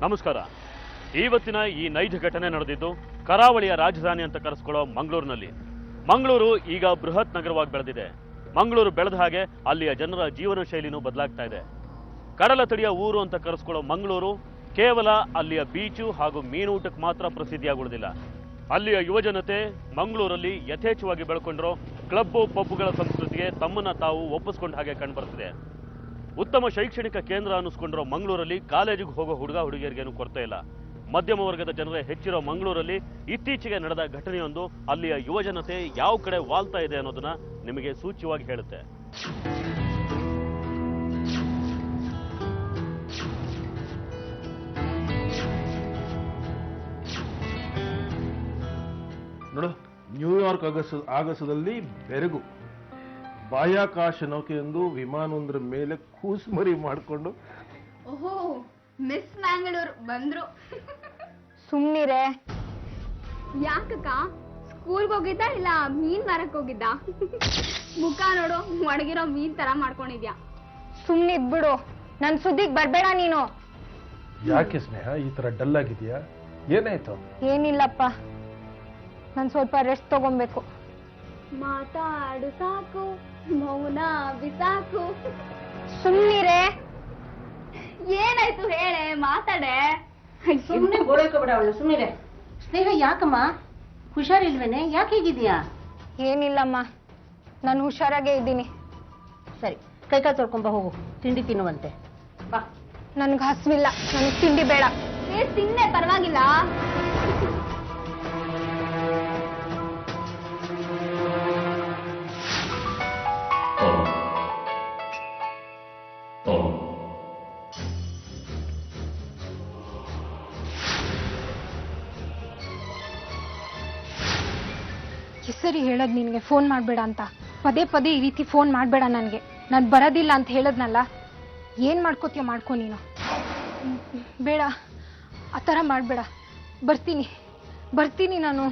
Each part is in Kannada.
ನಮಸ್ಕಾರ. ಇವತ್ತಿನ ಈ ನೈಜ ಘಟನೆ ನಡೆದಿದ್ದು ಕರಾವಳಿಯ ರಾಜಧಾನಿ ಅಂತ ಕರೆಸಿಕೊಳ್ಳೋ ಮಂಗಳೂರಿನಲ್ಲಿ. ಮಂಗಳೂರು ಈಗ ಬೃಹತ್ ನಗರವಾಗಿ ಬೆಳೆದಿದೆ. ಮಂಗಳೂರು ಬೆಳೆದ ಹಾಗೆ ಅಲ್ಲಿಯ ಜನರ ಜೀವನ ಶೈಲಿನೂ ಬದಲಾಗ್ತಾ ಇದೆ. ಕಡಲ ತಡಿಯ ಊರು ಅಂತ ಕರೆಸಿಕೊಳ್ಳೋ ಮಂಗಳೂರು ಕೇವಲ ಅಲ್ಲಿಯ ಬೀಚು ಹಾಗೂ ಮೀನೂಟಕ್ಕೆ ಮಾತ್ರ ಪ್ರಸಿದ್ಧಿಯಾಗುವುದಿಲ್ಲ. ಅಲ್ಲಿಯ ಯುವಜನತೆ ಮಂಗಳೂರಲ್ಲಿ ಯಥೇಚ್ಛವಾಗಿ ಬೆಳ್ಕೊಂಡಿರೋ ಕ್ಲಬ್ಬು ಪಬ್ಗಳ ಸಂಸ್ಕೃತಿಗೆ ತಮ್ಮನ್ನ ತಾವು ಒಪ್ಪಿಸ್ಕೊಂಡ ಹಾಗೆ ಕಂಡುಬರ್ತಿದೆ. ಉತ್ತಮ ಶೈಕ್ಷಣಿಕ ಕೇಂದ್ರ ಅನ್ನಿಸ್ಕೊಂಡಿರೋ ಮಂಗಳೂರಲ್ಲಿ ಕಾಲೇಜಿಗೆ ಹೋಗೋ ಹುಡುಗ ಹುಡುಗಿಯರಿಗೇನು ಕೊರತೆ ಇಲ್ಲ. ಮಧ್ಯಮ ವರ್ಗದ ಜನರೇ ಹೆಚ್ಚಿರೋ ಮಂಗಳೂರಲ್ಲಿ ಇತ್ತೀಚೆಗೆ ನಡೆದ ಘಟನೆಯೊಂದು ಅಲ್ಲಿಯ ಯುವಜನತೆ ಯಾವ ಕಡೆ ವಾಲ್ತಾ ಇದೆ ಅನ್ನೋದನ್ನ ನಿಮಗೆ ಸೂಚ್ಯವಾಗಿ ಹೇಳುತ್ತೆ. ನೋಡು, ನ್ಯೂಯಾರ್ಕ್ ಆಗಸದಲ್ಲಿ ಬೆರಗು ಬಾಹ್ಯಾಕಾಶ ನೌಕೆಯೊಂದು ವಿಮಾನವೊಂದರ ಮೇಲೆ ಕೂಸುಮರಿ ಮಾಡಿಕೊಂಡು. ಓಹೋ, ಮಿಸ್ ಮ್ಯಾಂಗಳೂರು ಬಂದ್ರು. ಸುಮ್ನಿರೆ. ಯಾಕಕ್ಕ, ಸ್ಕೂಲ್ಗೆ ಹೋಗಿದ್ದ ಇಲ್ಲ ಮೀನ್ ಮಾರಕ್ ಹೋಗಿದ್ದ? ಮುಖ ನೋಡು, ಒಣಗಿರೋ ಮೀನ್ ತರ ಮಾಡ್ಕೊಂಡಿದ್ಯಾ. ಸುಮ್ನಿದ್ಬಿಡು, ನನ್ ಸುದ್ದಿಗ್ ಬರ್ಬೇಡ ನೀನು. ಯಾಕೆ ಸ್ನೇಹ ಈ ತರ ಡಲ್ ಆಗಿದ್ಯಾ? ಏನಾಯ್ತು? ಏನಿಲ್ಲಪ್ಪ, ನಾನ್ ಸ್ವಲ್ಪ ರೆಸ್ಟ್ ತಗೊಬೇಕು. ಮಾತಾಡು ಸಾಕು, ಮೌನ ಬಿಸಾಕು. ಸುಮ್ನಿರೆ. ಏನಾಯ್ತು ಹೇಳೆ, ಮಾತಾಡೆ. ಸುಮ್ಮನೆ ಗೋಳೈಕೋಬೇಡ ಅವಳು, ಸುಮ್ಮನೆ. ಸ್ನೇಹ, ಯಾಕಮ್ಮ ಹುಷಾರಿಲ್ವೇನೆ? ಯಾಕೆ ಹೀಗಿದ್ಯಾ? ಏನಿಲ್ಲಮ್ಮ, ನಾನು ಹುಷಾರಾಗೇ ಇದ್ದೀನಿ. ಸರಿ, ಕೈಕಾಲು ತೊಳ್ಕೊಂಬ, ಹೋಗು, ತಿಂಡಿ ತಿನ್ನುವಂತೆ ಬಾ. ನನ್ಗೆ ಹಸ್ವಿಲ್ಲ, ನನಗೆ ತಿಂಡಿ ಬೇಡ. ತಿನ್ನೆ, ಪರವಾಗಿಲ್ಲ. ಸರಿ ಹೇಳದ್ ನಿನ್ಗೆ ಫೋನ್ ಮಾಡ್ಬೇಡ ಅಂತ. ಪದೇ ಪದೇ ಈ ರೀತಿ ಫೋನ್ ಮಾಡ್ಬೇಡ ನನಗೆ. ನಾನು ಬರೋದಿಲ್ಲ ಅಂತ ಹೇಳದ್ನಲ್ಲ, ಏನ್ ಮಾಡ್ಕೋತೀಯ ಮಾಡ್ಕೊ ನೀನು. ಬೇಡ, ಆ ಥರ ಮಾಡಬೇಡ. ಬರ್ತೀನಿ ನಾನು.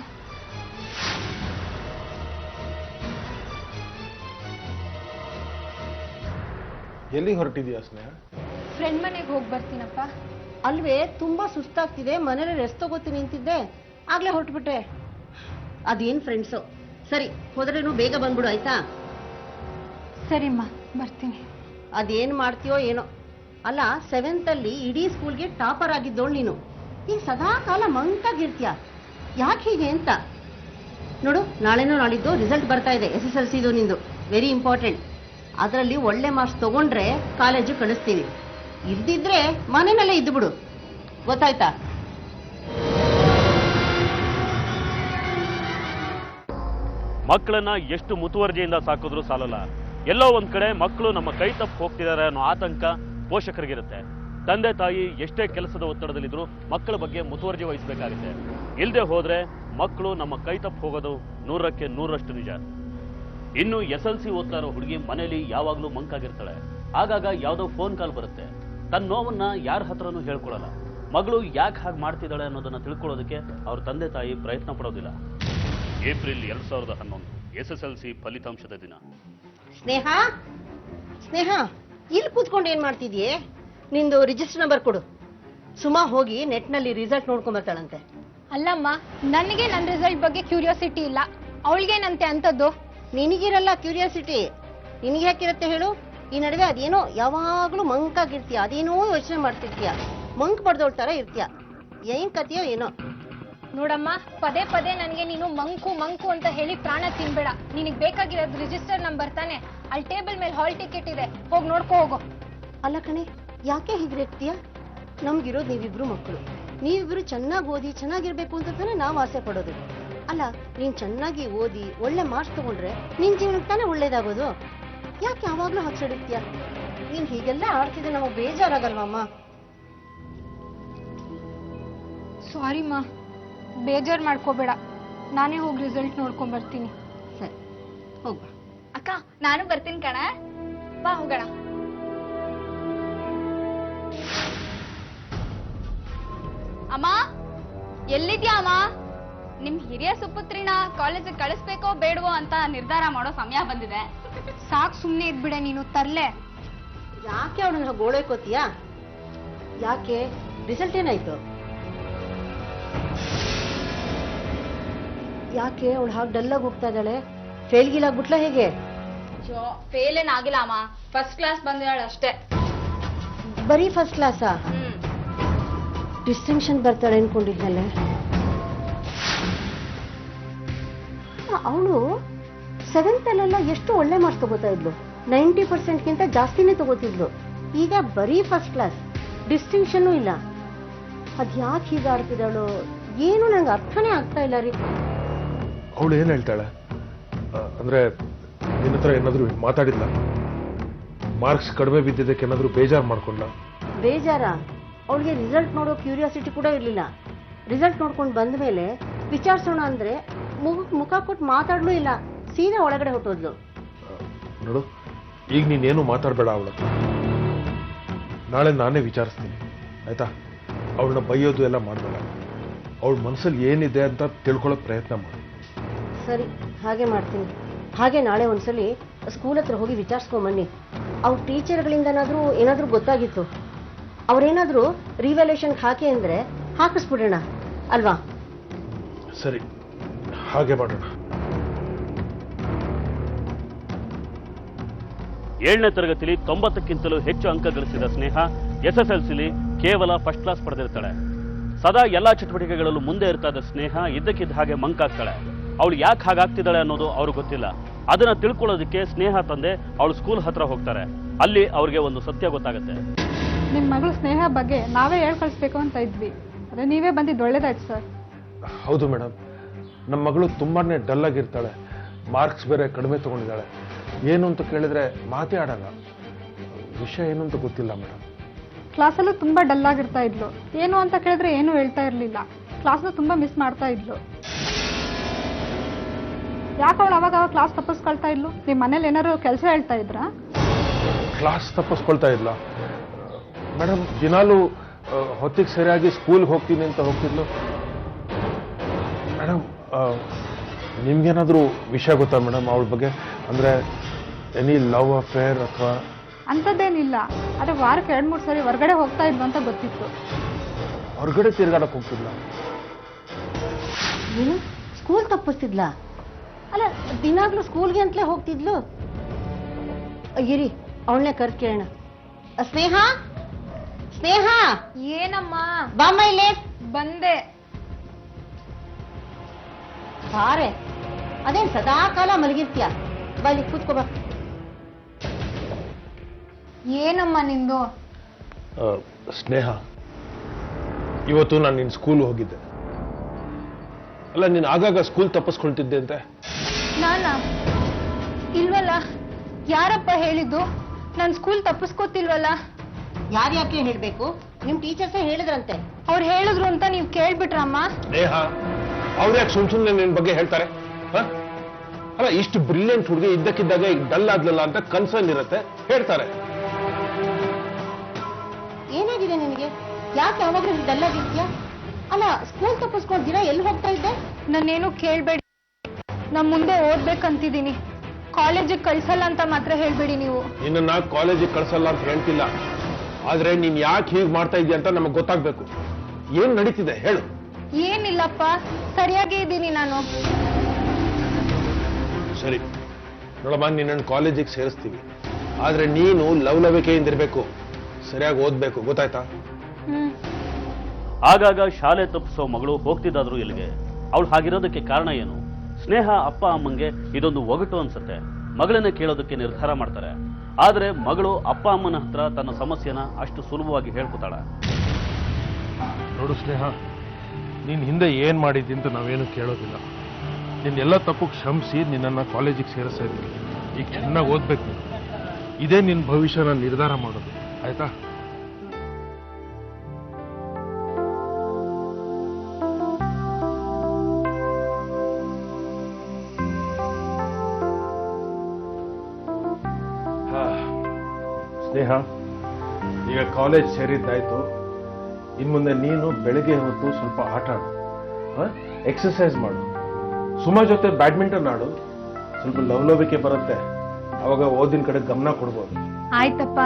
ಎಲ್ಲಿ ಹೊರಟಿದ್ಯಾ ಸ್ನೇಹ? ಫ್ರೆಂಡ್ ಮನೆಗೆ ಹೋಗಿ ಬರ್ತೀನಪ್ಪ. ಅಲ್ವೇ, ತುಂಬಾ ಸುಸ್ತಾಗ್ತಿದೆ, ಮನೇಲಿ ರೆಸ್ಟ್ ತಗೋತೀನಿ ನಿಂತಿದ್ದೆ, ಆಗ್ಲೇ ಹೊರಟ್ಬಿಟ್ಟೆ. ಅದೇನ್ ಫ್ರೆಂಡ್ಸು. ಸರಿ, ಹೋದ್ರೇನು ಬೇಗ ಬಂದ್ಬಿಡು, ಆಯ್ತಾ? ಸರಿಮ್ಮ, ಬರ್ತೀನಿ. ಅದೇನ್ ಮಾಡ್ತೀಯೋ ಏನೋ. ಅಲ್ಲ, 7th ಅಲ್ಲಿ ಇಡೀ ಸ್ಕೂಲ್ಗೆ ಟಾಪರ್ ಆಗಿದ್ದೋಳು ನೀನು. ಈಗ ಸದಾ ಕಾಲ ಮಂಕಾಗಿರ್ತೀಯ. ಯಾಕೆ ಹೀಗೆ ಅಂತ ನೋಡು. ನಾಳೆನೋ ನಾಳಿದ್ದು ರಿಸಲ್ಟ್ ಬರ್ತಾ ಇದೆ, SSLCದು ನಿಂದು. Very important. ಅದರಲ್ಲಿ ಒಳ್ಳೆ ಮಾರ್ಕ್ಸ್ ತಗೊಂಡ್ರೆ ಕಾಲೇಜು ಕಳಿಸ್ತೀವಿ, ಇಲ್ದಿದ್ರೆ ಮನೆಯಲ್ಲೇ ಇದ್ದು ಬಿಡು, ಗೊತ್ತಾಯ್ತಾ? ಮಕ್ಕಳನ್ನ ಎಷ್ಟು ಮುತುವರ್ಜಿಯಿಂದ ಸಾಕಿದ್ರೂ ಸಾಲಲ್ಲ. ಎಲ್ಲೋ ಒಂದ್ ಕಡೆ ಮಕ್ಕಳು ನಮ್ಮ ಕೈ ತಪ್ಪು ಹೋಗ್ತಿದ್ದಾರೆ ಅನ್ನೋ ಆತಂಕ ಪೋಷಕರಿಗಿರುತ್ತೆ. ತಂದೆ ತಾಯಿ ಎಷ್ಟೇ ಕೆಲಸದ ಒತ್ತಡದಲ್ಲಿದ್ರು ಮಕ್ಕಳ ಬಗ್ಗೆ ಮುತುವರ್ಜಿ ವಹಿಸಬೇಕಾಗುತ್ತೆ. ಇಲ್ಲದೆ ಹೋದ್ರೆ ಮಕ್ಕಳು ನಮ್ಮ ಕೈ ತಪ್ಪು ಹೋಗೋದು 100ಕ್ಕೆ 100ರಷ್ಟು ನಿಜ. ಇನ್ನು SLC ಓದ್ತಾ ಇರೋ ಹುಡುಗಿ ಮನೇಲಿ ಯಾವಾಗ್ಲೂ ಮಂಕಾಗಿರ್ತಾಳೆ. ಆಗಾಗ ಯಾವ್ದೋ ಫೋನ್ ಕಾಲ್ ಬರುತ್ತೆ. ತನ್ನ ನೋವನ್ನ ಯಾರ ಹತ್ರನೂ ಹೇಳ್ಕೊಳಲ್ಲ. ಮಗಳು ಯಾಕೆ ಹಾಗೆ ಮಾಡ್ತಿದ್ದಾಳೆ ಅನ್ನೋದನ್ನ ತಿಳ್ಕೊಳ್ಳೋದಕ್ಕೆ ಅವ್ರ ತಂದೆ ತಾಯಿ ಪ್ರಯತ್ನ ಪಡೋದಿಲ್ಲ. ಏಪ್ರಿಲ್ 2011 SSLC ಫಲಿತಾಂಶದ ದಿನ. ಸ್ನೇಹ, ಇಲ್ಲಿ ಕೂತ್ಕೊಂಡು ಏನ್ ಮಾಡ್ತಿದ್ಯೆ? ನಿಂದು ರಿಜಿಸ್ಟರ್ ನಂಬರ್ ಕೊಡು. ಸುಮಾ ಹೋಗಿ ನೆಟ್ನಲ್ಲಿ ರಿಸಲ್ಟ್ ನೋಡ್ಕೊಂಡ್ ಬರ್ತಾಳಂತೆ. ಅಲ್ಲಮ್ಮ, ನನಗೆ ನನ್ನ ರಿಸಲ್ಟ್ ಬಗ್ಗೆ ಕ್ಯೂರಿಯಾಸಿಟಿ ಇಲ್ಲ, ಅವಳಿಗೇನಂತೆ ಅಂತದ್ದು. ನಿನಗಿರಲ್ಲ ಕ್ಯೂರಿಯಾಸಿಟಿ, ನಿನಗೆ ಯಾಕಿರತ್ತೆ ಹೇಳು? ಈ ನಡುವೆ ಅದೇನೋ ಯಾವಾಗ್ಲೂ ಮಂಕಾಗಿರ್ತೀಯ, ಅದೇನೋ ಯೋಚನೆ ಮಾಡ್ತಿರ್ತೀಯ, ಮಂಕ್ ಬಡ್ದೋಳ್ ತರ ಇರ್ತೀಯ. ಏನ್ ಕಥೆಯೋ ಏನೋ. ನೋಡಮ್ಮ, ಪದೇ ಪದೇ ನನಗೆ ನೀನು ಮಂಕು ಅಂತ ಹೇಳಿ ಪ್ರಾಣ ತಿನ್ಬೇಡ. ನಿನಗೆ ಬೇಕಾಗಿರೋದು ರಿಜಿಸ್ಟರ್ ನಂಬರ್ ತಾನೆ? ಅಲ್ಲಿ ಟೇಬಲ್ ಮೇಲೆ ಹಾಲ್ ಟಿಕೆಟ್ ಇದೆ, ಹೋಗಿ ನೋಡ್ಕೊ ಹೋಗು. ಅಲ್ಲ ಕಣೆ, ಯಾಕೆ ಹೀಗಿರ್ತೀಯ? ನಮ್ಗಿರೋದು ನೀವಿಬ್ರು ಮಕ್ಕಳು. ನೀವಿಬ್ರು ಚೆನ್ನಾಗಿ ಓದಿ ಚೆನ್ನಾಗಿರ್ಬೇಕು ಅಂತ ತಾನೆ ನಾವು ಆಸೆ ಪಡೋದು. ಅಲ್ಲ, ನೀನ್ ಚೆನ್ನಾಗಿ ಓದಿ ಒಳ್ಳೆ ಮಾರ್ಕ್ಸ್ ತಗೊಂಡ್ರೆ ನಿನ್ ಜೀವನಕ್ಕೆ ತಾನೇ ಒಳ್ಳೇದಾಗೋದು. ಯಾಕೆ ಯಾವಾಗ್ಲೂ ಹಚ್ಚಿಡ್ತೀಯ? ನೀನ್ ಹೀಗೆಲ್ಲ ಆಡ್ತಿದ್ರೆ ನಮಗ್ ಬೇಜಾರಾಗಲ್ವಮ್ಮ? ಸಾರಿಮ್ಮ, ಬೇಜಾರು ಮಾಡ್ಕೋಬೇಡ. ನಾನೇ ಹೋಗಿ ರಿಸಲ್ಟ್ ನೋಡ್ಕೊಂಡ್ ಬರ್ತೀನಿ. ಸರಿ, ಹೋಗ. ಅಕ್ಕ, ನಾನು ಬರ್ತೀನಿ ಕಣ. ಬಾ ಹೋಗೋಣ. ಅಮ್ಮ, ಎಲ್ಲಿದ್ಯಾ ಅಮ್ಮ? ನಿಮ್ ಹಿರಿಯ ಸುಪುತ್ರಿನ ಕಾಲೇಜಿಗೆ ಕಳಿಸ್ಬೇಕೋ ಬೇಡವೋ ಅಂತ ನಿರ್ಧಾರ ಮಾಡೋ ಸಮಯ ಬಂದಿದೆ. ಸಾಕು, ಸುಮ್ಮನೆ ಇದ್ಬಿಡೆ ನೀನು ತರ್ಲೆ. ಯಾಕೆ ಅವಳನ್ನ ಗೋಳೈಕೋತೀಯ? ಯಾಕೆ ರಿಸಲ್ಟ್ ಏನಾಯ್ತು? ಯಾಕೆ ಅವಳು ಹಾಗೆ ಡಲ್ಲಾಗಿ ಹೋಗ್ತಾ ಇದ್ದಾಳೆ? ಫೇಲ್ ಗೀಲ್ ಆಗ್ಬಿಟ್ಲ ಹೇಗೆ? ಫೇಲ್ ಏನಾಗಿಲ್ಲ ಅಮ್ಮ, ಫಸ್ಟ್ ಕ್ಲಾಸ್ ಬಂದಿದ್ದಾಳೆ ಅಷ್ಟೇ. ಬರೀ ಫಸ್ಟ್ ಕ್ಲಾಸಾ? ಡಿಸ್ಟಿಂಕ್ಷನ್ ಬರ್ತಾಳೆ ಅನ್ಕೊಂಡಿದ್ನಲ್ಲೇ. ಅವಳು 7th ಅಲ್ಲೆಲ್ಲ ಎಷ್ಟು ಒಳ್ಳೆ ಮಾರ್ಕ್ಸ್ ತಗೋತಾ ಇದ್ಲು, 90%ಗಿಂತ ಜಾಸ್ತಿನೇ ತಗೋತಿದ್ಲು. ಈಗ ಬರೀ ಫಸ್ಟ್ ಕ್ಲಾಸ್, ಡಿಸ್ಟಿಂಕ್ಷನ್ ಇಲ್ಲ. ಅದ್ಯಾಕೆ ಹೀಗೆ ಆಡ್ತಿದ್ದಾಳು ಏನು ನಂಗೆ ಅರ್ಥನೇ ಆಗ್ತಾ ಇಲ್ಲ ರೀ. ಅವಳು ಏನ್ ಹೇಳ್ತಾಳೆ? ಅಂದ್ರೆ ನಿನ್ನ ಹತ್ರ ಏನಾದ್ರು ಮಾತಾಡಿಲ್ಲ? ಮಾರ್ಕ್ಸ್ ಕಡಿಮೆ ಬಿದ್ದಿದ್ದಕ್ಕೆ ಏನಾದ್ರು ಬೇಜಾರು ಮಾಡ್ಕೊಂಡ? ಬೇಜಾರ? ಅವಳಿಗೆ ರಿಸಲ್ಟ್ ನೋಡೋ ಕ್ಯೂರಿಯಾಸಿಟಿ ಕೂಡ ಇರಲಿಲ್ಲ. ರಿಸಲ್ಟ್ ನೋಡ್ಕೊಂಡು ಬಂದ ಮೇಲೆ ವಿಚಾರಿಸೋಣ ಅಂದ್ರೆ ಮುಖ ಕೊಟ್ಟು ಮಾತಾಡ್ಲೂ ಇಲ್ಲ, ಸೀದಾ ಒಳಗಡೆ ಹೊಟ್ಟೋದ್ಲು. ನೋಡು, ಈಗ ನೀನೇನು ಮಾತಾಡಬೇಡ ಅವಳ ಹತ್ರ. ನಾಳೆ ನಾನೇ ವಿಚಾರಿಸ್ತೀನಿ, ಆಯ್ತಾ? ಅವಳನ್ನ ಬೈಯೋದು ಎಲ್ಲ ಮಾಡಬೇಡ. ಅವಳ ಮನಸ್ಸಲ್ಲಿ ಏನಿದೆ ಅಂತ ತಿಳ್ಕೊಳ್ಳೋಕೆ ಪ್ರಯತ್ನ ಮಾಡು. ಸರಿ, ಹಾಗೆ ಮಾಡ್ತೀನಿ. ಹಾಗೆ ನಾಳೆ ಒಂದ್ಸಲಿ ಸ್ಕೂಲ್ ಹತ್ರ ಹೋಗಿ ವಿಚಾರಿಸ್ಕೊಂಬನ್ನಿ. ಅವ್ರ ಟೀಚರ್ಗಳಿಂದನಾದ್ರೂ ಏನಾದ್ರೂ ಗೊತ್ತಾಗಿತ್ತು, ಅವ್ರೇನಾದ್ರೂ ರಿವ್ಯಾಲ್ಯೂಷನ್ಗೆ ಹಾಕಿ ಅಂದ್ರೆ ಹಾಕಿಸ್ಬಿಡೋಣ ಅಲ್ವಾ? ಸರಿ, ಹಾಗೆ ಮಾಡೋಣ. 7ನೇ ತರಗತಿಲಿ 90ಕ್ಕಿಂತಲೂ ಹೆಚ್ಚು ಅಂಕ ಗಳಿಸಿದ ಸ್ನೇಹ SSLCಲಿ ಕೇವಲ ಫಸ್ಟ್ ಕ್ಲಾಸ್ ಪಡೆದಿರ್ತಾಳೆ. ಸದಾ ಎಲ್ಲಾ ಚಟುವಟಿಕೆಗಳಲ್ಲೂ ಮುಂದೆ ಇರ್ತಾ ಇದ್ದ ಸ್ನೇಹ ಇದ್ದಕ್ಕಿದ್ದ ಹಾಗೆ ಮಂಕಾಗ್ತಾಳೆ. ಅವಳು ಯಾಕೆ ಹಾಗಾಗ್ತಿದ್ದಾಳೆ ಅನ್ನೋದು ಅವ್ರಿಗೆ ಗೊತ್ತಿಲ್ಲ. ಅದನ್ನ ತಿಳ್ಕೊಳ್ಳೋದಕ್ಕೆ ಸ್ನೇಹ ತಂದೆ ಅವಳು ಸ್ಕೂಲ್ ಹತ್ರ ಹೋಗ್ತಾರೆ. ಅಲ್ಲಿ ಅವ್ರಿಗೆ ಒಂದು ಸತ್ಯ ಗೊತ್ತಾಗುತ್ತೆ. ನಿಮ್ಮ ಮಗಳು ಸ್ನೇಹ ಬಗ್ಗೆ ನಾವೇ ಕಳಿಸ್ಬೇಕು ಅಂತ ಇದ್ವಿ, ಅದೇ ನೀವೇ ಬಂದಿದ್ದು ಒಳ್ಳೇದಾಯ್ತು ಸರ್. ಹೌದು ಮೇಡಮ್, ನಮ್ಮ ಮಗಳು ತುಂಬಾನೇ ಡಲ್ ಆಗಿರ್ತಾಳೆ, ಮಾರ್ಕ್ಸ್ ಬೇರೆ ಕಡಿಮೆ ತಗೊಂಡಿದ್ದಾಳೆ. ಏನು ಅಂತ ಕೇಳಿದ್ರೆ ಮಾತೇ ಆಡಲ್ಲ. ವಿಷಯ ಏನು ಅಂತ ಗೊತ್ತಿಲ್ಲ ಮೇಡಮ್. ಕ್ಲಾಸಲ್ಲೂ ತುಂಬಾ ಡಲ್ ಆಗಿರ್ತಾ ಇದ್ಲು, ಏನು ಅಂತ ಕೇಳಿದ್ರೆ ಏನು ಹೇಳ್ತಾ ಇರಲಿಲ್ಲ. ಕ್ಲಾಸ್ನ ತುಂಬಾ ಮಿಸ್ ಮಾಡ್ತಾ ಇದ್ಲು. ಯಾಕೆ ಅವಳು ಅವಾಗ ಕ್ಲಾಸ್ ತಪ್ಪಿಸ್ಕೊಳ್ತಾ ಇದ್ಲು? ನಿಮ್ಮ ಮನೇಲಿ ಏನಾದ್ರು ಕೆಲಸ ಹೇಳ್ತಾ ಇದ್ರಾ? ಕ್ಲಾಸ್ ತಪ್ಪಿಸ್ಕೊಳ್ತಾ ಇಲ್ಲ ಮೇಡಮ್, ದಿನಾಲೂ ಹೊತ್ತಿಗೆ ಸರಿಯಾಗಿ ಸ್ಕೂಲ್ಗೆ ಹೋಗ್ತೀನಿ ಅಂತ ಹೋಗ್ತಿದ್ಲು. ಮೇಡಮ್, ನಿಮ್ಗೇನಾದ್ರೂ ವಿಷಯ ಗೊತ್ತಾ ಮೇಡಮ್ ಅವಳ ಬಗ್ಗೆ? ಅಂದ್ರೆ ಎನಿ ಲವ್ ಅಫೇರ್ ಅಥವಾ? ಅಂಥದ್ದೇನಿಲ್ಲ, ಆದರೆ ವಾರಕ್ಕೆ 2-3 ಸರಿ ಹೊರಗಡೆ ಹೋಗ್ತಾ ಇದ್ಲು ಅಂತ ಗೊತ್ತಿತ್ತು. ಹೊರಗಡೆ ತಿರ್ಗಾಡಕ್ ಹೋಗ್ತಿದ್ಲ? ನೀನು ಸ್ಕೂಲ್ ತಪ್ಪಿಸ್ತಿದ್ಲ? ಅಲ್ಲ, ದಿನಾಗ್ಲೂ ಸ್ಕೂಲ್ಗೆ ಅಂತಲೇ ಹೋಗ್ತಿದ್ಲು. ಇರಿ, ಅವಳನ್ನೇ ಕರ್ ಕೇಳೋಣ. ಸ್ನೇಹ, ಸ್ನೇಹ, ಏನಮ್ಮ? ಬಾಮ್ಮ ಇಲ್ಲೇ. ಬಂದೆ. ಬಾರೆ, ಅದೇನ್ ಸದಾ ಕಾಲ ಮಲಗಿರ್ತೀಯ? ಬಲ್ಲಿ ಕೂತ್ಕೋ ಬಾ. ಏನಮ್ಮ ನಿಂದು? ಸ್ನೇಹ, ಇವತ್ತು ನಾನು ನಿನ್ನ ಸ್ಕೂಲ್ ಹೋಗಿದ್ದೆ. ಅಲ್ಲ, ನೀನು ಆಗಾಗ ಸ್ಕೂಲ್ ತಪ್ಪಿಸ್ಕೊಳ್ತಿದ್ದೆ ಅಂತೆ. ನಾನಾ? ಇಲ್ವಲ್ಲ. ಯಾರಪ್ಪ ಹೇಳಿದ್ದು? ನಾನು ಸ್ಕೂಲ್ ತಪ್ಪಿಸ್ಕೋತಿಲ್ವಲ್ಲ. ಯಾರ್ಯಾಕೆ ಹೇಳ್ಬೇಕು? ನಿಮ್ ಟೀಚರ್ಸೇ ಹೇಳಿದ್ರಂತೆ. ಅವ್ರು ಹೇಳಿದ್ರು ಅಂತ ನೀವು ಕೇಳ್ಬಿಟ್ರಮ್ಮ? ಸ್ನೇಹ, ಅವ್ರು ಯಾಕೆ ಸುಮ್ನೆ ನಿನ್ನ ಬಗ್ಗೆ ಹೇಳ್ತಾರೆ? ಅಲ್ಲ, ಇಷ್ಟು ಬ್ರಿಲಿಯಂಟ್ ಹುಡುಗಿ ಇದ್ದಕ್ಕಿದ್ದಾಗ ಈಗ ಡಲ್ ಆದ್ಲಲ್ಲ ಅಂತ ಕನ್ಸರ್ನ್ ಇರುತ್ತೆ, ಹೇಳ್ತಾರೆ. ಏನಾಗಿದೆ ನಿನಗೆ? ಯಾಕೆ ಯಾವಾಗ್ಲೂ ಡಲ್ ಆಗಿರ್ತೀಯ? ಅಲ್ಲ, ಸ್ಕೂಲ್ ತಪ್ಪಿಸ್ಕೊಂಡು ದಿನ ಎಲ್ಲಿ ಹೋಗ್ತಾ ಇದ್ದೆ? ನಾನೇನು ಕೇಳ್ಬೇಡಿ. ನಾ ಮುಂದೆ ಓದ್ಬೇಕಂತಿದ್ದೀನಿ. ಕಾಲೇಜಿಗೆ ಕಳ್ಸಲ್ಲ ಅಂತ ಮಾತ್ರ ಹೇಳ್ಬೇಡಿ ನೀವು. ನಿನ್ನ ಕಾಲೇಜಿಗೆ ಕಳ್ಸಲ್ಲ ಅಂತ ಹೇಳ್ತಿಲ್ಲ, ಆದ್ರೆ ನೀನ್ ಯಾಕೆ ಹೀಗೆ ಮಾಡ್ತಾ ಇದೀಯ ಅಂತ ನಮಗ್ ಗೊತ್ತಾಗ್ಬೇಕು. ಏನ್ ನಡೀತಿದೆ ಹೇಳು. ಏನಿಲ್ಲಪ್ಪ, ಸರಿಯಾಗೇ ಇದ್ದೀನಿ ನಾನು. ಸರಿ ನೋಡಮ್ಮ, ನಿನ್ನ ಕಾಲೇಜಿಗೆ ಸೇರಿಸ್ತೀವಿ, ಆದ್ರೆ ನೀನು ಲವಲವಿಕೆಯಿಂದ ಇರ್ಬೇಕು, ಸರಿಯಾಗಿ ಓದ್ಬೇಕು, ಗೊತ್ತಾಯ್ತಾ? ಆಗಾಗ ಶಾಲೆ ತಪ್ಪಿಸೋ ಮಗಳು ಹೋಗ್ತಿದ್ದಾದ್ರು ಇಲ್ಲಿಗೆ. ಅವಳು ಹಾಗಿರೋದಕ್ಕೆ ಕಾರಣ ಏನು? ಸ್ನೇಹ ಅಪ್ಪ ಅಮ್ಮಂಗೆ ಇದೊಂದು ಒಗಟು ಅನ್ಸುತ್ತೆ. ಮಗಳನ್ನ ಕೇಳೋದಕ್ಕೆ ನಿರ್ಧಾರ ಮಾಡ್ತಾರೆ. ಆದ್ರೆ ಮಗಳು ಅಪ್ಪ ಅಮ್ಮನ ಹತ್ರ ತನ್ನ ಸಮಸ್ಯೆನ ಅಷ್ಟು ಸುಲಭವಾಗಿ ಹೇಳ್ಕೊತಾಳ. ನೋಡು ಸ್ನೇಹ, ನೀನ್ ಹಿಂದೆ ಏನ್ ಮಾಡಿದ್ದಿ ಅಂತ ನಾವೇನು ಕೇಳೋದಿಲ್ಲ. ನಿನ್ನೆಲ್ಲ ತಪ್ಪು ಕ್ಷಮಿಸಿ ನಿನ್ನನ್ನ ಕಾಲೇಜಿಗೆ ಸೇರಿಸ್ತಾ ಇದ್ದೀವಿ. ಈಗ ಚೆನ್ನಾಗಿ ಓದ್ಬೇಕು. ಇದೇ ನಿನ್ನ ಭವಿಷ್ಯನ ನಿರ್ಧಾರ ಮಾಡೋದು, ಆಯ್ತಾ? ಸ್ನೇಹ, ಈಗ ಕಾಲೇಜ್ ಸೇರಿದ್ದಾಯ್ತು. ಇನ್ ಮುಂದೆ ನೀನು ಬೆಳಗ್ಗೆ ಹೊತ್ತು ಸ್ವಲ್ಪ ಆಟ ಆಡು, ಎಕ್ಸರ್ಸೈಸ್ ಮಾಡು, ಸುಮಾ ಜೊತೆ ಬ್ಯಾಡ್ಮಿಂಟನ್ ಆಡು. ಸ್ವಲ್ಪ ಲವಲವಿಕೆ ಬರುತ್ತೆ, ಅವಾಗ ಓದಿನ ಕಡೆ ಗಮನ ಕೊಡ್ಬೋದು. ಆಯ್ತಪ್ಪ,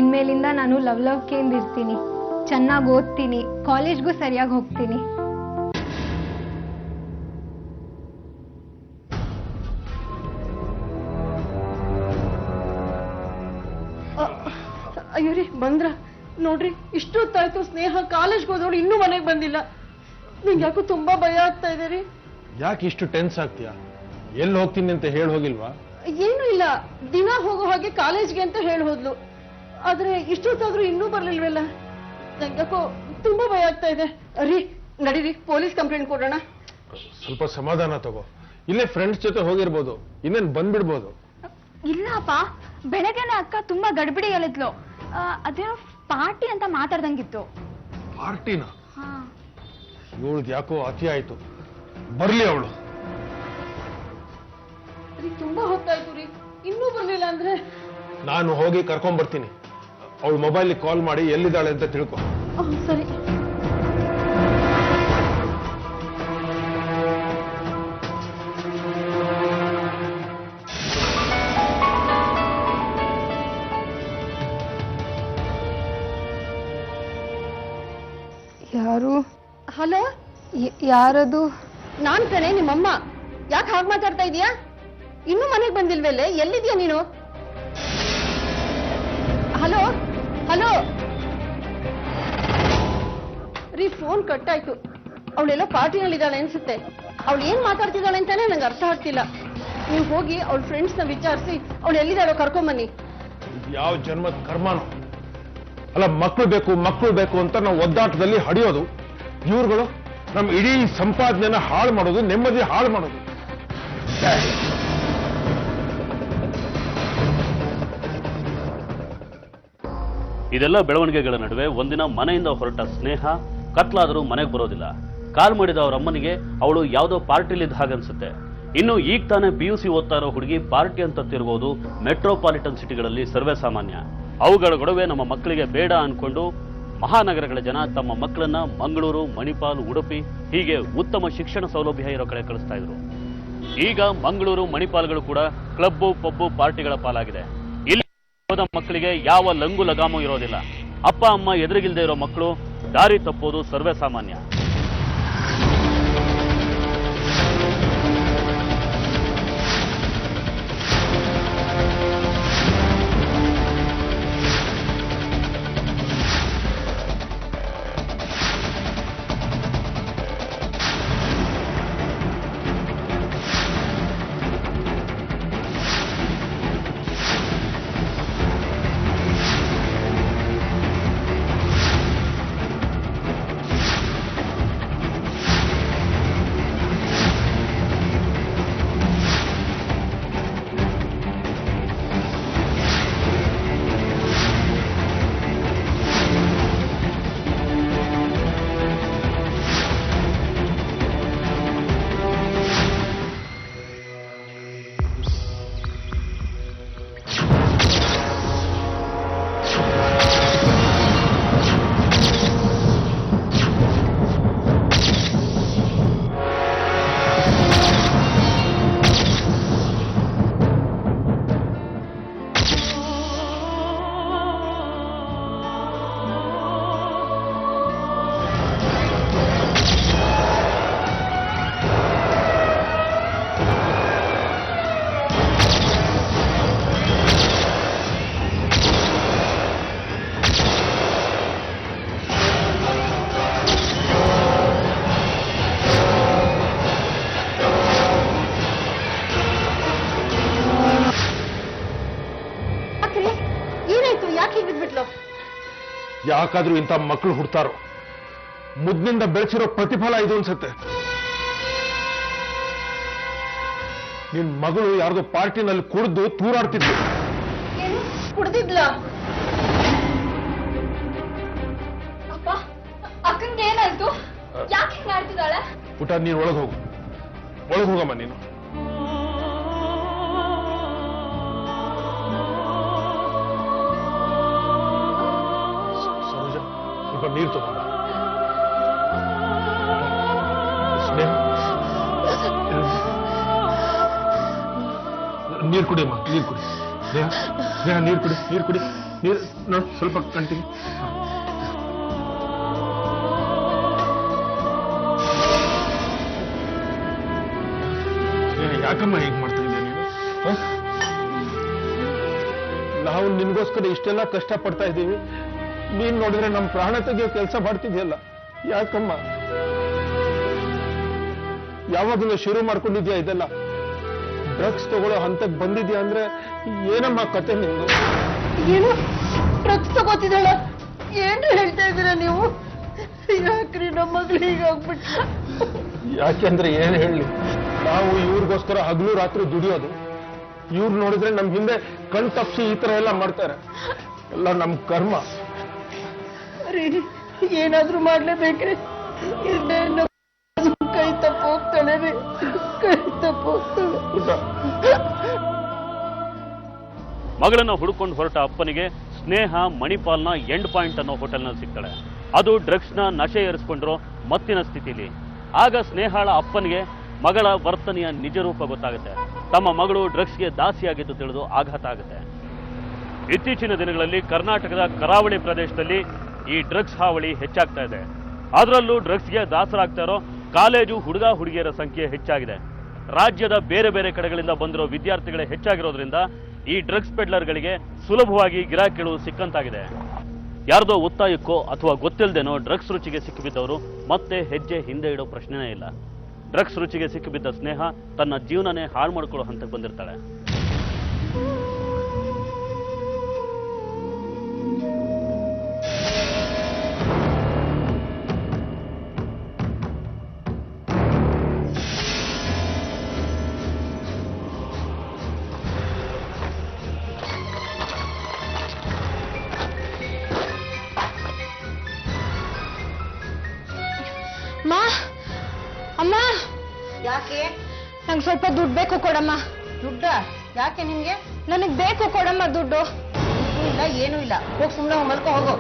ಇನ್ಮೇಲಿಂದ ನಾನು ಲವಲವಿಕೆಯಿಂದ ಇರ್ತೀನಿ. ಚೆನ್ನಾಗಿ ಓದ್ತೀನಿ, ಕಾಲೇಜ್ಗೂ ಸರಿಯಾಗಿ ಹೋಗ್ತೀನಿ. ಅಯ್ಯೋ ರೀ ಬಂದ್ರ ನೋಡ್ರಿ, ಇಷ್ಟೊತ್ತಾಯ್ತು ಸ್ನೇಹ ಕಾಲೇಜ್ಗೆ ಹೋದವಳು ಇನ್ನೂ ಮನೆಗೆ ಬಂದಿಲ್ಲ. ನಂಗೆ ಯಾಕೋ ತುಂಬಾ ಭಯ ಆಗ್ತಾ ಇದೆ ರೀ. ಯಾಕೆ ಇಷ್ಟು ಟೆನ್ಸ್ ಆಗ್ತೀಯಾ? ಎಲ್ಲಿ ಹೋಗ್ತೀನಿ ಅಂತ ಹೇಳಿ ಹೋಗಿಲ್ವಾ? ಏನು ಇಲ್ಲ, ದಿನ ಹೋಗೋ ಹಾಗೆ ಕಾಲೇಜ್ಗೆ ಅಂತ ಹೇಳಿ ಹೋದ್ಲು. ಆದ್ರೆ ಇಷ್ಟೊತ್ತಾದ್ರೂ ಇನ್ನೂ ಬರ್ಲಿಲ್ವಲ್ಲ. ನಂಗೆ ಯಾಕೋ ತುಂಬಾ ಭಯ ಆಗ್ತಾ ಇದೆ. ರೀ ನಡೀರಿ, ಪೊಲೀಸ್ ಕಂಪ್ಲೇಂಟ್ ಕೊಡೋಣ. ಸ್ವಲ್ಪ ಸಮಾಧಾನ ತಗೋ. ಇಲ್ಲೇ ಫ್ರೆಂಡ್ಸ್ ಜೊತೆ ಹೋಗಿರ್ಬೋದು, ಇನ್ನೇನು ಬಂದ್ಬಿಡ್ಬೋದು. ಇಲ್ಲಪ್ಪ, ಬೆಳಗ್ಗೆನೆ ಅಕ್ಕ ತುಂಬಾ ಗಡ್ಬಿಡಿ ಹೇಳಿದ್ಲು. ಅದೇನೋ ಪಾರ್ಟಿ ಅಂತ ಮಾತಾಡ್ದಂಗಿತ್ತು. ಪಾರ್ಟಿನ? ಇವಳ್ದು ಯಾಕೋ ಅತಿ ಆಯ್ತು. ಬರ್ಲಿ ಅವಳು. ತುಂಬಾ ಹೊತ್ತಾಯ್ತು ರೀ, ಇನ್ನೂ ಬರ್ಲಿಲ್ಲ ಅಂದ್ರೆ ನಾನು ಹೋಗಿ ಕರ್ಕೊಂಡ್ ಬರ್ತೀನಿ. ಅವಳು ಮೊಬೈಲ್ ಕಾಲ್ ಮಾಡಿ ಎಲ್ಲಿದ್ದಾಳೆ ಅಂತ ತಿಳ್ಕೊ. ಸರಿ. ಯಾರು? ಹಲೋ, ಯಾರದು? ನಾನ್ ಕಣೆ ನಿಮ್ಮಮ್ಮ. ಯಾಕೆ ಹಾಗೆ ಮಾತಾಡ್ತಾ ಇದೀಯಾ? ಇನ್ನೂ ಮನೆಗೆ ಬಂದಿಲ್ವಲ್ಲೇ? ಎಲ್ಲಿದ್ಯಾ ನೀನು? ಹಲೋ ಹಲೋ ರೀ, ಫೋನ್ ಕಟ್ ಆಯ್ತು. ಅವಳೆಲ್ಲ ಪಾರ್ಟಿನಲ್ಲಿದ್ದಾಳೆ ಅನ್ಸುತ್ತೆ. ಅವಳು ಏನ್ ಮಾತಾಡ್ತಿದ್ದಾಳೆ ಅಂತಾನೆ ನಂಗೆ ಅರ್ಥ ಆಗ್ತಿಲ್ಲ. ನೀವು ಹೋಗಿ ಅವಳ ಫ್ರೆಂಡ್ಸ್ ನ ವಿಚಾರಿಸಿ ಅವಳು ಎಲ್ಲಿದ್ದಾಳೋ ಕರ್ಕೊಂಬನ್ನಿ. ಯಾವ ಜನ್ಮದ ಕರ್ಮನೋ ಅಲ್ಲ. ಮಕ್ಕಳು ಬೇಕು ಅಂತ ನಾವು ಒದ್ದಾಟದಲ್ಲಿ ಹಡಿಯೋದು. ಇವ್ರುಗಳು ನಮ್ಮ ಇಡೀ ಸಂಪಾದನೆಯನ್ನ ಹಾಳು ಮಾಡೋದು, ನೆಮ್ಮದಿ ಹಾಳು ಮಾಡೋದು. ಇದೆಲ್ಲ ಬೆಳವಣಿಗೆಗಳ ನಡುವೆ ಒಂದಿನ ಮನೆಯಿಂದ ಹೊರಟ ಸ್ನೇಹ ಕತ್ಲಾದರೂ ಮನೆಗೆ ಬರೋದಿಲ್ಲ. ಕಾಲ್ ಮಾಡಿದ ಅವ್ರ ಅಮ್ಮನಿಗೆ ಅವಳು ಯಾವುದೋ ಪಾರ್ಟಿಲಿದ್ದ ಹಾಗನ್ಸುತ್ತೆ. ಇನ್ನು ಈಗ ತಾನೇ PUC ಓದ್ತಾ ಇರೋ ಹುಡುಗಿ ಪಾರ್ಟಿ ಅಂತ ತಿರುಗೋದು ಮೆಟ್ರೋಪಾಲಿಟನ್ ಸಿಟಿಗಳಲ್ಲಿ ಸರ್ವೇ ಸಾಮಾನ್ಯ. ಅವುಗಳ ಗೊಡವೆ ನಮ್ಮ ಮಕ್ಕಳಿಗೆ ಬೇಡ ಅನ್ಕೊಂಡು ಮಹಾನಗರಗಳ ಜನ ತಮ್ಮ ಮಕ್ಕಳನ್ನ ಮಂಗಳೂರು, ಮಣಿಪಾಲ್, ಉಡುಪಿ ಹೀಗೆ ಉತ್ತಮ ಶಿಕ್ಷಣ ಸೌಲಭ್ಯ ಇರೋ ಕಡೆ ಕಳಿಸ್ತಾ ಇದ್ರು. ಈಗ ಮಂಗಳೂರು, ಮಣಿಪಾಲ್ಗಳು ಕೂಡ ಕ್ಲಬ್ಬು, ಪಬ್ಬು, ಪಾರ್ಟಿಗಳ ಪಾಲಾಗಿದೆ. ಇಲ್ಲಿ ಹೋದ ಮಕ್ಕಳಿಗೆ ಯಾವ ಲಂಗು ಲಗಾಮು ಇರೋದಿಲ್ಲ. ಅಪ್ಪ ಅಮ್ಮ ಎದುರಿಗಿಲ್ದೇ ಇರೋ ಮಕ್ಕಳು ದಾರಿ ತಪ್ಪೋದು ಸರ್ವೇ ಸಾಮಾನ್ಯ. ಯಾಕಾದ್ರೂ ಇಂಥ ಮಕ್ಕಳು ಹುಡ್ತಾರೋ? ಮುದ್ನಿಂದ ಬೆಳೆಸಿರೋ ಪ್ರತಿಫಲ ಇದು ಅನ್ಸುತ್ತೆ. ನಿನ್ ಮಗಳು ಯಾರ್ದೋ ಪಾರ್ಟಿನಲ್ಲಿ ಕುಡಿದು ತೂರಾಡ್ತಿದ್ಲು. ಕುಡ್ದಿದ್ಲ? ಅಪ್ಪ, ಅಕ್ಕಂಗೆ ಏನಾಯ್ತು? ಯಾಕೆ ಹಿಂಗ್ ಆಡ್ತಿದ್ದಾಳೆ? ಪುಟ, ನೀನ್ ಒಳಗೆ ಹೋಗಮ್ಮ. ನೀನು ಸ್ವಲ್ಪ ನೀರು ತಗೊಂಡ. ನೀರು ಕುಡಿಯಮ್ಮ, ನೀರು ಕುಡಿ. ಸ್ನೇಹ, ನೀರು ಕುಡಿ. ನೀರು ನೋಡಿ, ಸ್ವಲ್ಪ ಕಂಟಿನ್ಯೂ. ಯಾಕಮ್ಮ ಹೀಗೆ ಮಾಡ್ತಾ ಇದ್ದೀಯ ನೀನು? ಹ? ನಾವು ನಿನ್ಗೋಸ್ಕರ ಇಷ್ಟೆಲ್ಲ ಕಷ್ಟ ಪಡ್ತಾ ಇದ್ದೀವಿ, ನೀನ್ ನೋಡಿದ್ರೆ ನಮ್ಮ ಪ್ರಾಣ ತೆಗೆಯೋ ಕೆಲಸ ಮಾಡ್ತಿದ್ಯಲ್ಲ, ಯಾಕಮ್ಮ? ಯಾವಾಗಲೂ ಶುರು ಮಾಡ್ಕೊಂಡಿದ್ಯಾ ಇದೆಲ್ಲ? ಡ್ರಗ್ಸ್ ತಗೊಳ್ಳೋ ಹಂತಕ್ಕೆ ಬಂದಿದ್ಯಾ ಅಂದ್ರೆ ಏನಮ್ಮ ಕತೆ ನಿಂದು? ಏನು ಡ್ರಗ್ಸ್ ತಗೋತಿದ್ದಾಳ? ಏನು ಹೇಳ್ತಾ ಇದ್ದೀರಾ ನೀವು? ಯಾಕ್ರಿ ನಮ್ಮ ಮಗಳು ಹೀಗಾಗ್ಬಿಟ್ಟ? ಯಾಕೆಂದ್ರೆ ಏನ್ ಹೇಳಿ, ನಾವು ಇವ್ರಿಗೋಸ್ಕರ ಹಗಲು ರಾತ್ರಿ ದುಡಿಯೋದು, ಇವ್ರು ನೋಡಿದ್ರೆ ನಮ್ ಹಿಂದೆ ಕಣ್ ತಪ್ಸಿ ಈ ತರ ಎಲ್ಲ ಮಾಡ್ತಾರೆ. ಎಲ್ಲ ನಮ್ ಕರ್ಮ. ರೀ ಏನಾದ್ರೂ ಮಾಡ್ಲೇಬೇಕ್ರಿ, ಕೈ ತಪ್ಪು ಹೋಗ್ತಾಳೆ ರೀ, ಕೈ ತಪ್ಪು ಹೋಗ್ತಾಳೆ. ಮಗಳನ್ನ ಹುಡುಕೊಂಡು ಹೊರಟ ಅಪ್ಪನಿಗೆ ಸ್ನೇಹ ಮಣಿಪಾಲ್ನ ಎಂಡ್ ಪಾಯಿಂಟ್ ಅನ್ನೋ ಹೋಟೆಲ್ನಲ್ಲಿ ಸಿಗ್ತಾಳೆ. ಅದು ಡ್ರಗ್ಸ್ನ ನಶೆ ಏರಿಸ್ಕೊಂಡಿರೋ ಮತ್ತಿನ ಸ್ಥಿತಿಲಿ. ಆಗ ಸ್ನೇಹಾಳ ಅಪ್ಪನಿಗೆ ಮಗಳ ವರ್ತನೆಯ ನಿಜ ರೂಪ ಗೊತ್ತಾಗುತ್ತೆ. ತಮ್ಮ ಮಗಳು ಡ್ರಗ್ಸ್ಗೆ ದಾಸಿಯಾಗಿದ್ದು ತಿಳಿದು ಆಘಾತ ಆಗುತ್ತೆ. ಇತ್ತೀಚಿನ ದಿನಗಳಲ್ಲಿ ಕರ್ನಾಟಕದ ಕರಾವಳಿ ಪ್ರದೇಶದಲ್ಲಿ ಈ ಡ್ರಗ್ಸ್ ಹಾವಳಿ ಹೆಚ್ಚಾಗ್ತಾ ಇದೆ. ಅದರಲ್ಲೂ ಡ್ರಗ್ಸ್ಗೆ ದಾಸರಾಗ್ತಾ ಇರೋ ಕಾಲೇಜು ಹುಡುಗ ಹುಡುಗಿಯರ ಸಂಖ್ಯೆ ಹೆಚ್ಚಾಗಿದೆ. ರಾಜ್ಯದ ಬೇರೆ ಬೇರೆ ಕಡೆಗಳಿಂದ ಬಂದಿರೋ ವಿದ್ಯಾರ್ಥಿಗಳೇ ಹೆಚ್ಚಾಗಿರೋದ್ರಿಂದ ಈ ಡ್ರಗ್ಸ್ ಪೆಡ್ಲರ್ಗಳಿಗೆ ಸುಲಭವಾಗಿ ಗಿರಾಕಿಗಳು ಸಿಕ್ಕಂತಾಗಿದೆ. ಯಾರ್ದೋ ಒತ್ತಾಯಕ್ಕೋ ಅಥವಾ ಗೊತ್ತಿಲ್ಲದೇನೋ ಡ್ರಗ್ಸ್ ರುಚಿಗೆ ಸಿಕ್ಕಿಬಿದ್ದವರು ಮತ್ತೆ ಹೆಜ್ಜೆ ಹಿಂದೆ ಇಡೋ ಪ್ರಶ್ನೆನೇ ಇಲ್ಲ. ಡ್ರಗ್ಸ್ ರುಚಿಗೆ ಸಿಕ್ಕಿಬಿದ್ದ ಸ್ನೇಹ ತನ್ನ ಜೀವನನೇ ಹಾಳು ಮಾಡ್ಕೊಳ್ಳೋ ಹಂತಕ್ಕೆ ಬಂದಿರ್ತಾಳೆ. ಅಮ್ಮ, ಯಾಕೆ? ನಂಗೆ ಸ್ವಲ್ಪ ದುಡ್ಡು ಬೇಕು, ಕೊಡಮ್ಮ. ದುಡ್ಡ? ಯಾಕೆ ನಿಮ್ಗೆ? ನನಗ್ ಬೇಕು, ಕೊಡಮ್ಮ ದುಡ್ಡು. ಇಲ್ಲ ಏನೂ ಇಲ್ಲ, ಹೋಗಿ ಸುಮ್ಮನೆ ಮಲ್ಕೊ ಹೋಗು.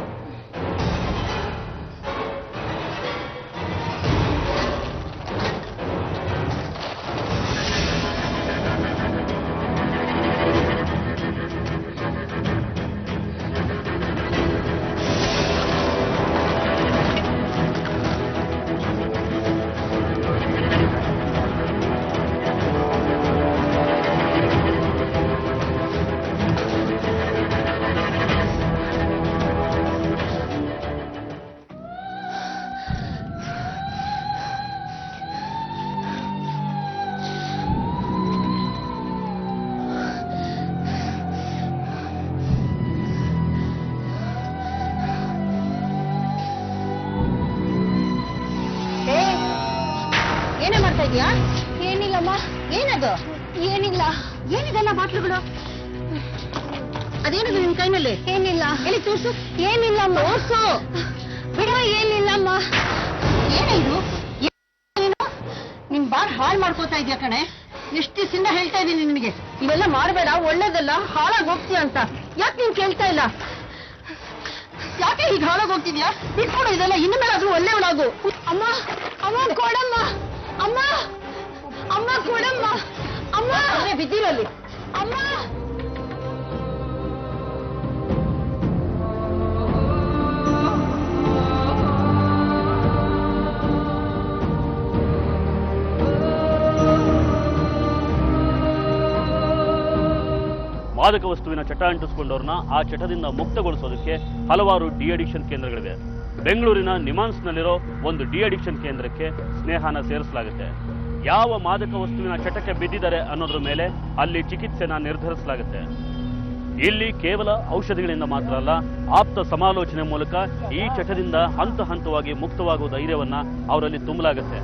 ಏನೇ ಮಾಡ್ತಾ ಇದೀಯಾ? ಏನಿಲ್ಲಮ್ಮ. ಏನದು? ಏನಿಲ್ಲ. ಏನಿದೆಲ್ಲ ಬಾಟ್ಲುಗಳು? ಅದೇನದು ನಿನ್ ಕೈನಲ್ಲಿ? ಏನಿಲ್ಲ. ಎಲ್ಲಿ ತೋರ್ಸು. ಏನಿಲ್ಲಮ್ಮ. ತೋರ್ಸು. ಬಿಡ. ಏನಿಲ್ಲಮ್ಮ. ಏನಿದು? ನಿನ್ ಬಾಳ್ ಹಾಳು ಮಾಡ್ಕೋತಾ ಇದೀಯ ಕಣೆ. ಎಷ್ಟು ದಿವಸದಿಂದ ಹೇಳ್ತಾ ಇದೀನಿ ನಿನಗೆ, ಇವೆಲ್ಲ ಮಾಡಬೇಡ, ಒಳ್ಳೇದಲ್ಲ, ಹಾಳಾಗಿ ಹೋಗ್ತೀಯ ಅಂತ. ಯಾಕೆ ನೀನ್ ಕೇಳ್ತಾ ಇಲ್ಲ? ಯಾಕೆ ಹೀಗೆ ಹಾಳಾಗಿ ಹೋಗ್ತಿದ್ಯಾ? ಬಿಟ್ಕೊಡು ಇದೆಲ್ಲ, ಇನ್ನು ಮೇಲಾದ್ರೂ ಒಳ್ಳೆಯವಳಾಗು. ಅಮ್ಮ, ಅಮ್ಮ ಕೊಡಮ್ಮ. ಅಮ್ಮ, ಅಮ್ಮ ಕೊಡಮ್ಮ. ಅಮ್ಮ ಬಿದ್ದಿರಲ್ಲಿ. ಅಮ್ಮ. ಮಾದಕ ವಸ್ತುವಿನ ಚಟ ಅಂಟಿಸಿಕೊಂಡವ್ರನ್ನ ಆ ಚಟದಿಂದ ಮುಕ್ತಗೊಳಿಸೋದಕ್ಕೆ ಹಲವಾರು ಡಿ ಅಡಿಕ್ಷನ್ ಕೇಂದ್ರಗಳಿವೆ. ಬೆಂಗಳೂರಿನ ನಿಮಾನ್ಸ್ನಲ್ಲಿರೋ ಒಂದು ಡಿ ಅಡಿಕ್ಷನ್ ಕೇಂದ್ರಕ್ಕೆ ಸ್ನೇಹನ ಸೇರಿಸಲಾಗುತ್ತೆ. ಯಾವ ಮಾದಕ ವಸ್ತುವಿನ ಚಟಕ್ಕೆ ಬಿದ್ದಿದ್ದಾರೆ ಅನ್ನೋದ್ರ ಮೇಲೆ ಅಲ್ಲಿ ಚಿಕಿತ್ಸೆನ ನಿರ್ಧರಿಸಲಾಗುತ್ತೆ. ಇಲ್ಲಿ ಕೇವಲ ಔಷಧಿಗಳಿಂದ ಮಾತ್ರ ಅಲ್ಲ, ಆಪ್ತ ಸಮಾಲೋಚನೆ ಮೂಲಕ ಈ ಚಟದಿಂದ ಹಂತ ಹಂತವಾಗಿ ಮುಕ್ತವಾಗುವ ಧೈರ್ಯವನ್ನ ಅವರಲ್ಲಿ ತುಂಬಲಾಗುತ್ತೆ.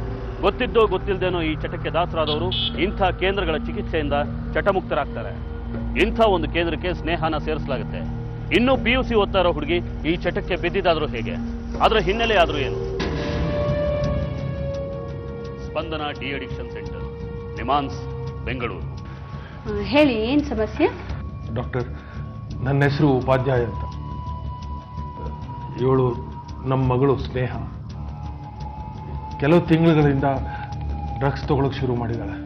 ಗೊತ್ತಿದ್ದೋ ಗೊತ್ತಿಲ್ಲದೇನೋ ಈ ಚಟಕ್ಕೆ ದಾಸರಾದವರು ಇಂಥ ಕೇಂದ್ರಗಳ ಚಿಕಿತ್ಸೆಯಿಂದ ಚಟಮುಕ್ತರಾಗ್ತಾರೆ. ಇಂಥ ಒಂದು ಕೇಂದ್ರಕ್ಕೆ ಸ್ನೇಹನ ಸೇರಿಸಲಾಗುತ್ತೆ. ಇನ್ನು PUC ಓದ್ತಾ ಇರೋ ಹುಡುಗಿ ಈ ಚಟಕ್ಕೆ ಬಿದ್ದಿದ್ದಾದ್ರೂ ಹೇಗೆ? ಅದರ ಹಿನ್ನೆಲೆ ಆದ್ರೂ ಏನು? Spandana de addiction centre, NIMHANS, Bengaluru. ಹೇಳಿ, ಏನ್ ಸಮಸ್ಯೆ? ಡಾಕ್ಟರ್, ನನ್ನ ಹೆಸರು ಉಪಾಧ್ಯಾಯ ಅಂತ. ಇವಳು ನಮ್ಮ ಮಗಳು ಸ್ನೇಹ. ಕೆಲವು ತಿಂಗಳುಗಳಿಂದ ಡ್ರಗ್ಸ್ ತಗೊಳಕ್ ಶುರು ಮಾಡಿದ್ದಾಳೆ.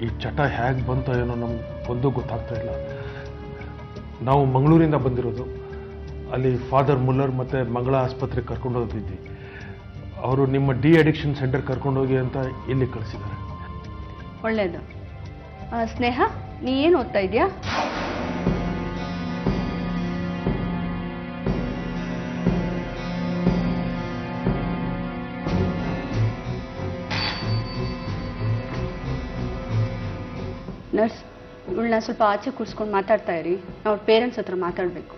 ಈ ಚಟ ಹೇಗೆ ಬಂತೋ ಏನೋ ನಮ್ಗೆ ಒಂದೂ ಗೊತ್ತಾಗ್ತಾ ಇಲ್ಲ. ನಾವು ಮಂಗಳೂರಿಂದ ಬಂದಿರೋದು. ಅಲ್ಲಿ ಫಾದರ್ ಮುಲ್ಲರ್ ಮತ್ತು ಮಂಗಳ ಆಸ್ಪತ್ರೆಗೆ ಕರ್ಕೊಂಡು ಹೋಗಿದ್ವಿ. ಅವರು ನಿಮ್ಮ ಡಿ ಅಡಿಕ್ಷನ್ ಸೆಂಟರ್ ಕರ್ಕೊಂಡೋಗಿ ಅಂತ ಇಲ್ಲಿ ಕಳಿಸಿದ್ದಾರೆ. ಒಳ್ಳೇದು. ಸ್ನೇಹ, ನೀ ಏನು ಓದ್ತಾ ಇದೆಯಾ? ನರ್ಸ್, ಇವಳನ್ನ ಸ್ವಲ್ಪ ಆಚೆ ಕೂರಿಸ್ಕೊಂಡು ಮಾತಾಡ್ತಾ ಇರಿ. ಅವ್ರ ಪೇರೆಂಟ್ಸ್ ಹತ್ರ ಮಾತಾಡಬೇಕು.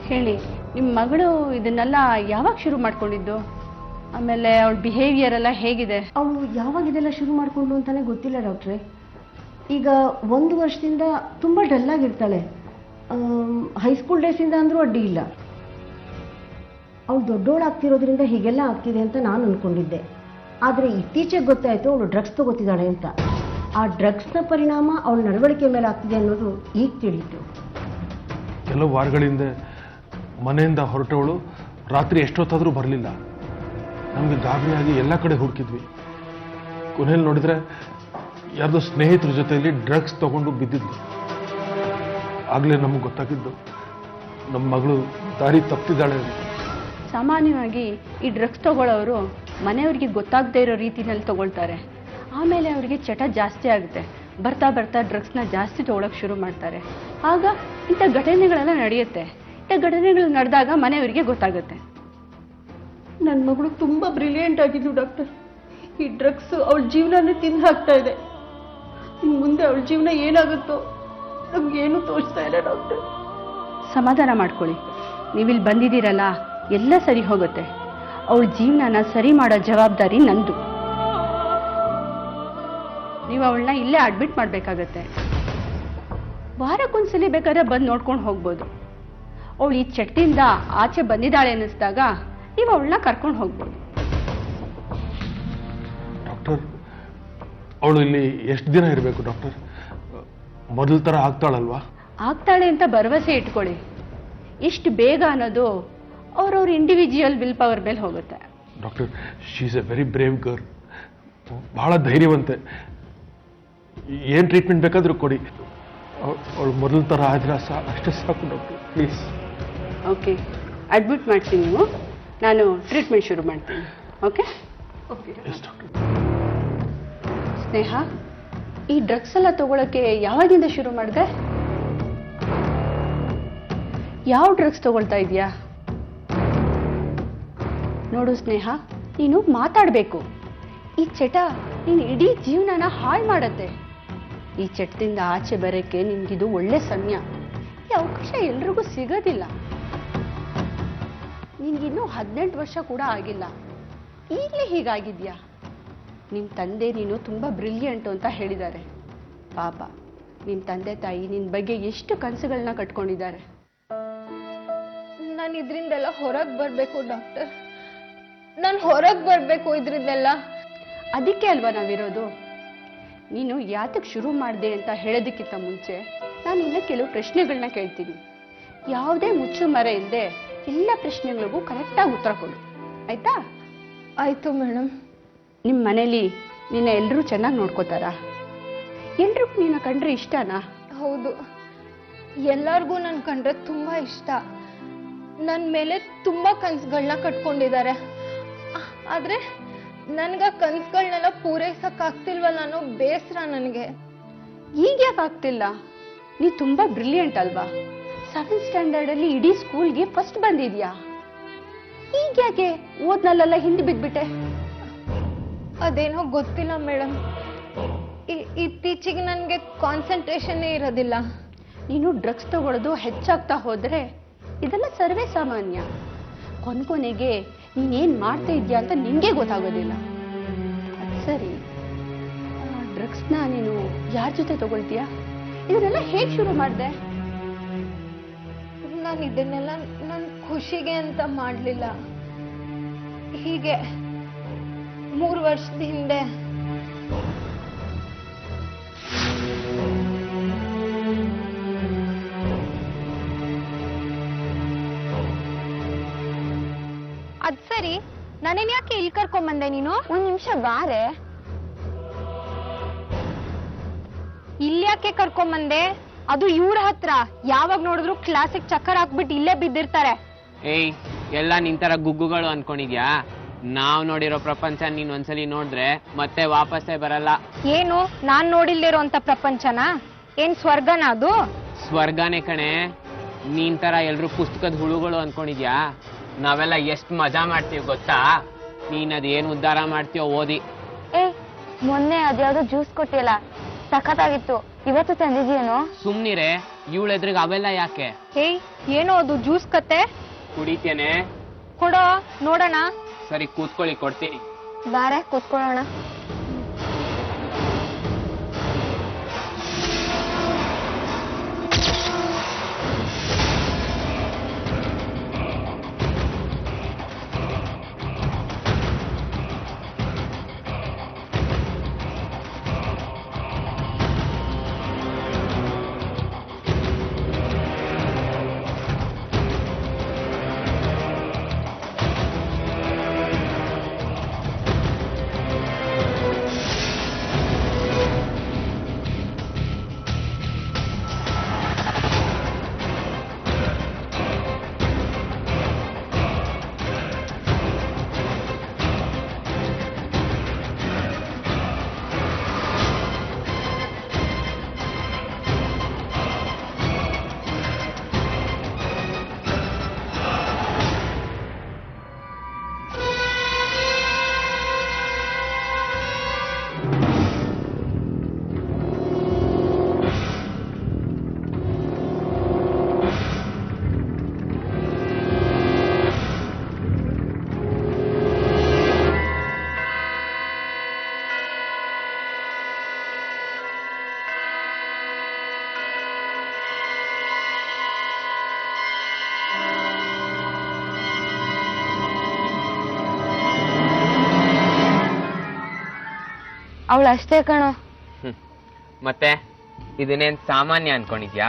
ಹೇಳಿ, ನಿಮ್ಮ ಮಗಳು ಇದನ್ನೆಲ್ಲ ಯಾವಾಗ ಶುರು ಮಾಡ್ಕೊಂಡಿದ್ದು? ಆಮೇಲೆ ಅವಳ ಬಿಹೇವಿಯರ್ ಎಲ್ಲ ಹೇಗಿದೆ? ಅವಳು ಯಾವಾಗ ಇದೆಲ್ಲ ಶುರು ಮಾಡಿಕೊಂಡು ಅಂತಾನೆ ಗೊತ್ತಿಲ್ಲ ಡಾಕ್ಟ್ರೆ. ಈಗ 1 ವರ್ಷದಿಂದ ತುಂಬ ಡಲ್ಲಾಗಿರ್ತಾಳೆ. ಹೈಸ್ಕೂಲ್ ಡೇಸಿಂದ ಅಂದರೂ ಅಡ್ಡಿ ಇಲ್ಲ. ಅವಳು ದೊಡ್ಡೋಳಾಗ್ತಿರೋದ್ರಿಂದ ಹೀಗೆಲ್ಲ ಆಗ್ತಿದೆ ಅಂತ ನಾನು ಅಂದ್ಕೊಂಡಿದ್ದೆ. ಆದರೆ ಇತ್ತೀಚೆಗೆ ಗೊತ್ತಾಯಿತು ಅವಳು ಡ್ರಗ್ಸ್ ತಗೋತಿದ್ದಾಳೆ ಅಂತ. ಆ ಡ್ರಗ್ಸ್ನ ಪರಿಣಾಮ ಅವಳ ನಡವಳಿಕೆ ಮೇಲೆ ಆಗ್ತಿದೆ ಅನ್ನೋದು ಈಗ ತಿಳಿಯಿತು. ಕೆಲವು ವಾರಗಳಿಂದ ಮನೆಯಿಂದ ಹೊರಟವಳು ರಾತ್ರಿ ಎಷ್ಟೊತ್ತಾದರೂ ಬರಲಿಲ್ಲ. ನಮಗೆ ಗಾಬರಿಯಾಗಿ ಎಲ್ಲ ಕಡೆ ಹುಡುಕಿದ್ವಿ. ಕೊನೆಯಲ್ಲಿ ನೋಡಿದ್ರೆ ಯಾರ್ದೋ ಸ್ನೇಹಿತರ ಜೊತೆಯಲ್ಲಿ ಡ್ರಗ್ಸ್ ತಗೊಂಡು ಬಿದ್ದಿದ್ಲು. ಆಗಲೇ ನಮಗೆ ಗೊತ್ತಾಗಿದ್ದು ನಮ್ಮ ಮಗಳು ದಾರಿ ತಪ್ಪಿದ್ದಾಳೆ ಅಂತ. ಸಾಮಾನ್ಯವಾಗಿ ಈ ಡ್ರಗ್ಸ್ ತಗೊಳ್ಳೋರು ಮನೆಯವ್ರಿಗೆ ಗೊತ್ತಾಗದೇ ಇರೋ ರೀತಿನಲ್ಲಿ ತಗೊಳ್ತಾರೆ. ಆಮೇಲೆ ಅವರಿಗೆ ಚಟ ಜಾಸ್ತಿ ಆಗುತ್ತೆ. ಬರ್ತಾ ಬರ್ತಾ ಡ್ರಗ್ಸ್ನ ಜಾಸ್ತಿ ತಗೊಳಕ್ಕೆ ಶುರು ಮಾಡ್ತಾರೆ. ಆಗ ಇಂಥ ಘಟನೆಗಳೆಲ್ಲ ನಡೆಯುತ್ತೆ. ಇಂಥ ಘಟನೆಗಳು ನಡೆದಾಗ ಮನೆಯವರಿಗೆ ಗೊತ್ತಾಗುತ್ತೆ. ನನ್ನ ಮಗಳು ತುಂಬ ಬ್ರಿಲಿಯಂಟ್ ಆಗಿದ್ಲು ಡಾಕ್ಟರ್. ಈ ಡ್ರಗ್ಸ್ ಅವಳ ಜೀವನನೇ ತಿಂದು ಹಾಕ್ತಾ ಇದೆ. ಮುಂದೆ ಅವಳ ಜೀವನ ಏನಾಗುತ್ತೋ ನಮ್ಗೇನು ತೋರಿಸ್ತಾ ಇಲ್ಲ ಡಾಕ್ಟರ್. ಸಮಾಧಾನ ಮಾಡ್ಕೊಳ್ಳಿ. ನೀವಿಲ್ಲಿ ಬಂದಿದ್ದೀರಲ್ಲ, ಎಲ್ಲ ಸರಿ ಹೋಗುತ್ತೆ. ಅವಳ ಜೀವನನ ಸರಿ ಮಾಡೋ ಜವಾಬ್ದಾರಿ ನಂದು. ನೀವು ಅವಳನ್ನ ಇಲ್ಲೇ ಅಡ್ಮಿಟ್ ಮಾಡಬೇಕಾಗತ್ತೆ. ವಾರಕ್ಕೊಂದ್ಸಲಿ ಬೇಕಾದ್ರೆ ಬಂದು ನೋಡ್ಕೊಂಡು ಹೋಗ್ಬೋದು. ಅವಳು ಈ ಚಟ್ಟಿಂದ ಆಚೆ ಬಂದಿದ್ದಾಳೆ ಅನ್ನಿಸ್ದಾಗ ನೀವು ಅವಳನ್ನ ಕರ್ಕೊಂಡು ಹೋಗ್ಬೋದು. ಡಾಕ್ಟರ್, ಅವಳು ಇಲ್ಲಿ ಎಷ್ಟು ದಿನ ಇರಬೇಕು ಡಾಕ್ಟರ್? ಮೊದಲ ಥರ ಆಗ್ತಾಳಲ್ವಾ? ಆಗ್ತಾಳೆ ಅಂತ ಭರವಸೆ ಇಟ್ಕೊಳ್ಳಿ. ಎಷ್ಟು ಬೇಗ ಅನ್ನೋದು ಅವ್ರವ್ರ ಇಂಡಿವಿಜುವಲ್ ವಿಲ್ ಪವರ್ ಮೇಲೆ ಹೋಗುತ್ತೆ. Doctor, she is A very brave girl. ಬಹಳ ಧೈರ್ಯವಂತೆ. ಏನು ಟ್ರೀಟ್ಮೆಂಟ್ ಬೇಕಾದರೂ ಕೊಡಿ. ಅವಳು ಮೊದಲ ಥರ ಆದ್ರೆ ಅಷ್ಟೇ ಸಾಕು ಡಾಕ್ಟರ್, ಪ್ಲೀಸ್. ಓಕೆ, ಅಡ್ಮಿಟ್ ಮಾಡ್ತೀನಿ. ನೀವು, ನಾನು ಟ್ರೀಟ್ಮೆಂಟ್ ಶುರು ಮಾಡ್ತೀನಿ. ಓಕೆ? S doctor. ಸ್ನೇಹ, ಈ ಡ್ರಗ್ಸ್ ಎಲ್ಲ ತಗೊಳಕ್ಕೆ ಯಾವಾಗಿಂದ ಶುರು ಮಾಡಿದೆ? ಯಾವ ಡ್ರಗ್ಸ್ ತಗೊಳ್ತಾ ಇದೀಯಾ? ನೋಡು ಸ್ನೇಹ, ನೀನು ಮಾತಾಡಬೇಕು. ಈ ಚಟ ನೀನು ಇಡೀ ಜೀವನನ ಹಾಳು ಮಾಡತ್ತೆ. ಈ ಚಟದಿಂದ ಆಚೆ ಬರೋಕ್ಕೆ ನಿನ್ಗಿದು ಒಳ್ಳೆ ಸಮಯ. ಈ ಅವಕಾಶ ಎಲ್ರಿಗೂ ಸಿಗೋದಿಲ್ಲ. ನಿನ್ಗಿನ್ನೂ 18 ವರ್ಷ ಕೂಡ ಆಗಿಲ್ಲ, ಈಗಲೇ ಹೀಗಾಗಿದ್ಯಾ? ನಿಮ್ಮ ತಂದೆ ನೀನು ತುಂಬ ಬ್ರಿಲಿಯಂಟು ಅಂತ ಹೇಳಿದ್ದಾರೆ. ಪಾಪ, ನಿಮ್ಮ ತಂದೆ ತಾಯಿ ನಿನ್ನ ಬಗ್ಗೆ ಎಷ್ಟು ಕನಸುಗಳನ್ನ ಕಟ್ಕೊಂಡಿದ್ದಾರೆ. ನಾನು ಇದರಿಂದೆಲ್ಲ ಹೊರಗೆ ಬರಬೇಕು ಡಾಕ್ಟರ್. ನಾನು ಹೊರಗೆ ಬರಬೇಕು ಇದರಿಂದೆಲ್ಲ. ಅದಕ್ಕೆ ಅಲ್ವಾ ನಾವಿರೋದು. ನೀನು ಯಾತಕ್ಕೆ ಶುರು ಮಾಡಿದೆ ಅಂತ ಹೇಳೋದಕ್ಕಿಂತ ಮುಂಚೆ ನಾನು ಇನ್ನೂ ಕೆಲವು ಪ್ರಶ್ನೆಗಳನ್ನ ಕೇಳ್ತೀನಿ. ಯಾವುದೇ ಮುಚ್ಚು ಮರೆ ಇಲ್ಲದೆ ಎಲ್ಲ ಪ್ರಶ್ನೆಗಳಿಗೂ ಕರೆಕ್ಟಾಗಿ ಉತ್ತರ ಕೊಡು, ಆಯ್ತಾ? ಆಯಿತು ಮೇಡಮ್. ನಿಮ್ಮ ಮನೇಲಿ ನಿನ್ನ ಎಲ್ಲರೂ ಚೆನ್ನಾಗಿ ನೋಡ್ಕೋತಾರಾ? ಎಲ್ರಿಗೂ ನೀನು ಕಂಡ್ರೆ ಇಷ್ಟನಾ? ಹೌದು, ಎಲ್ಲರಿಗೂ ನನ್ನ ಕಂಡ್ರೆ ತುಂಬ ಇಷ್ಟ. ನನ್ನ ಮೇಲೆ ತುಂಬ ಕನಸುಗಳನ್ನ ಕಟ್ಕೊಂಡಿದ್ದಾರೆ. ಆದರೆ ನನಗೆ ಕನಸುಗಳನ್ನೆಲ್ಲ ಪೂರೈಸೋಕ್ಕಾಗ್ತಿಲ್ವಲ್ಲ ಅನ್ನೋ ಬೇಸರ ನನಗೆ. ಈಗ ಯಾಕೆ ಆಗ್ತಿಲ್ಲ? ನೀ ತುಂಬ ಬ್ರಿಲಿಯಂಟ್ ಅಲ್ವಾ? 7th ಸ್ಟ್ಯಾಂಡರ್ಡಲ್ಲಿ ಇಡೀ ಸ್ಕೂಲ್ಗೆ ಫಸ್ಟ್ ಬಂದಿದ್ಯಾ. ಈಗ ಯಾಕೆ ಓದ್ನಲ್ಲೆಲ್ಲ ಹಿಂದೆ ಬಿದ್ಬಿಟ್ಟೆ? ಅದೇನೋ ಗೊತ್ತಿಲ್ಲ ಮೇಡಮ್. ಇತ್ತೀಚೆಗೆ ನನಗೆ ಕಾನ್ಸಂಟ್ರೇಷನ್ನೇ ಇರೋದಿಲ್ಲ. ನೀನು ಡ್ರಗ್ಸ್ ತಗೊಳ್ಳೋದು ಹೆಚ್ಚಾಗ್ತಾ ಹೋದರೆ ಇದೆಲ್ಲ ಸರ್ವೇ ಸಾಮಾನ್ಯ. ಕೊನೆಗೆ ನೀನೇನು ಮಾಡ್ತಾ ಇದೆಯಾ ಅಂತ ನಿನಗೆ ಗೊತ್ತಾಗೋದಿಲ್ಲ. ಅದು ಸರಿ, ಡ್ರಗ್ಸ್ನ ನೀನು ಯಾರ ಜೊತೆ ತಗೊಳ್ತೀಯಾ? ಇದನ್ನೆಲ್ಲ ಹೇಗೆ ಶುರು ಮಾಡಿದೆ? ನಾನು ಇದನ್ನೆಲ್ಲ ನನ್ನ ಖುಷಿಗೆ ಅಂತ ಮಾಡಲಿಲ್ಲ. ಹೀಗೆ 3 ವರ್ಷದ ಹಿಂದೆ ಅದ್ ಸರಿ, ನಾನೇನ್ ಯಾಕೆ ಇಲ್ಲಿ ಕರ್ಕೊಂಬಂದೆ ನೀನು? 1 ನಿಮಿಷ ಬಾರೆ. ಇಲ್ಲಿ ಯಾಕೆ ಕರ್ಕೊಂಬಂದೆ? ಅದು ಇವ್ರ ಹತ್ರ. ಯಾವಾಗ ನೋಡಿದ್ರು ಕ್ಲಾಸಿಗೆ ಚಕ್ಕರ್ ಹಾಕ್ಬಿಟ್ಟು ಇಲ್ಲೇ ಬಿದ್ದಿರ್ತಾರೆ. ಏಯ್, ಎಲ್ಲ ನಿಂತರ ಗುಗ್ಗುಗಳು ಅನ್ಕೊಂಡಿದ್ಯಾ? ನಾವ್ ನೋಡಿರೋ ಪ್ರಪಂಚ ನೀನ್ ಒಂದ್ಸಲಿ ನೋಡಿದ್ರೆ ಮತ್ತೆ ವಾಪಸ್ಸೇ ಬರಲ್ಲ. ಏನು ನಾನ್ ನೋಡಿಲ್ದಿರೋ ಅಂತ ಪ್ರಪಂಚನ? ಏನ್ ಸ್ವರ್ಗನ ಅದು? ಸ್ವರ್ಗನೇ ಕಣೆ. ನೀನ್ ತರ ಎಲ್ರು ಪುಸ್ತಕದ ಹುಳುಗಳು ಅನ್ಕೊಂಡಿದ್ಯಾ? ನಾವೆಲ್ಲ ಎಷ್ಟ್ ಮಜಾ ಮಾಡ್ತೀವಿ ಗೊತ್ತಾ? ನೀನ್ ಅದೇನ್ ಉದ್ಧಾರ ಮಾಡ್ತೀಯೋ ಓದಿ. ಮೊನ್ನೆ ಅದ್ಯಾವ್ದೋ ಜ್ಯೂಸ್ ಕೊಟ್ಟಿಯಲ್ಲ, ಸಖತ್ತಾಗಿತ್ತು. ಇವತ್ತು ತಂದಿದ್ಯೇನೋ? ಸುಮ್ನಿರೆ, ಇವಳೆದ್ರಿಗೆ ಅವೆಲ್ಲ ಯಾಕೆ? ಏನೋ ಅದು ಜ್ಯೂಸ್ ಕತೆ? ಕುಡಿತೇನೆ. ಕೊಡೋ ನೋಡೋಣ. ಸರಿ ಕೂತ್ಕೊಳ್ಳಿ, ಕೊಡ್ತೀನಿ. ಬಾರೆ ಕೂತ್ಕೊಳ್ಳೋಣ. ಅವಳು ಅಷ್ಟೇ ಕಣೋ. ಮತ್ತೆ ಇದನ್ನೇನ್ ಸಾಮಾನ್ಯ ಅನ್ಕೊಂಡಿದ್ಯಾ?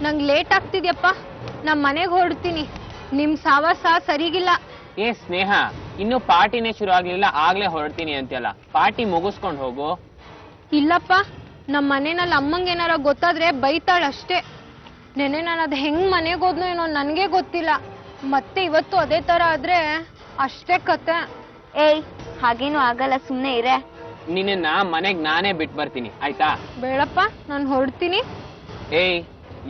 ನಂಗ್ ಲೇಟ್ ಆಗ್ತಿದ್ಯಪ್ಪ, ನಮ್ ಮನೆಗ್ ಹೊರಡ್ತೀನಿ. ನಿಮ್ ಸಾವಾಸ ಸರಿಗಿಲ್ಲ. ಸ್ನೇಹ, ಇನ್ನು ಪಾರ್ಟಿನೇ ಶುರು ಆಗ್ಲಿಲ್ಲ, ಆಗ್ಲೇ ಹೊರಡ್ತೀನಿ ಅಂತೆಲ್ಲ. ಪಾರ್ಟಿ ಮುಗಿಸ್ಕೊಂಡ್ ಹೋಗು. ಇಲ್ಲಪ್ಪ, ನಮ್ ಮನೆನಲ್ಲಿ ಅಮ್ಮಂಗೆ ಏನಾರ ಗೊತ್ತಾದ್ರೆ ಬೈತಾಳಷ್ಟೇ. ನೆನೆ ನಾನು ಅದ್ ಹೆಂಗ್ ಮನೆಗೆ ಹೋದ್ನೋ ಏನೋ ನನ್ಗೆ ಗೊತ್ತಿಲ್ಲ. ಮತ್ತೆ ಇವತ್ತು ಅದೇ ತರ ಆದ್ರೆ ಅಷ್ಟೇ ಕತೆ. ಹಾಗೇನು ಆಗಲ್ಲ, ಸುಮ್ನೆ ಇರೆ. ನಿನ್ನ ಮನೆಗ್ ನಾನೇ ಬಿಟ್ ಬರ್ತೀನಿ, ಆಯ್ತಾ? ಬೇಡಪ್ಪ, ನಾನು ಹೊರಡ್ತೀನಿ.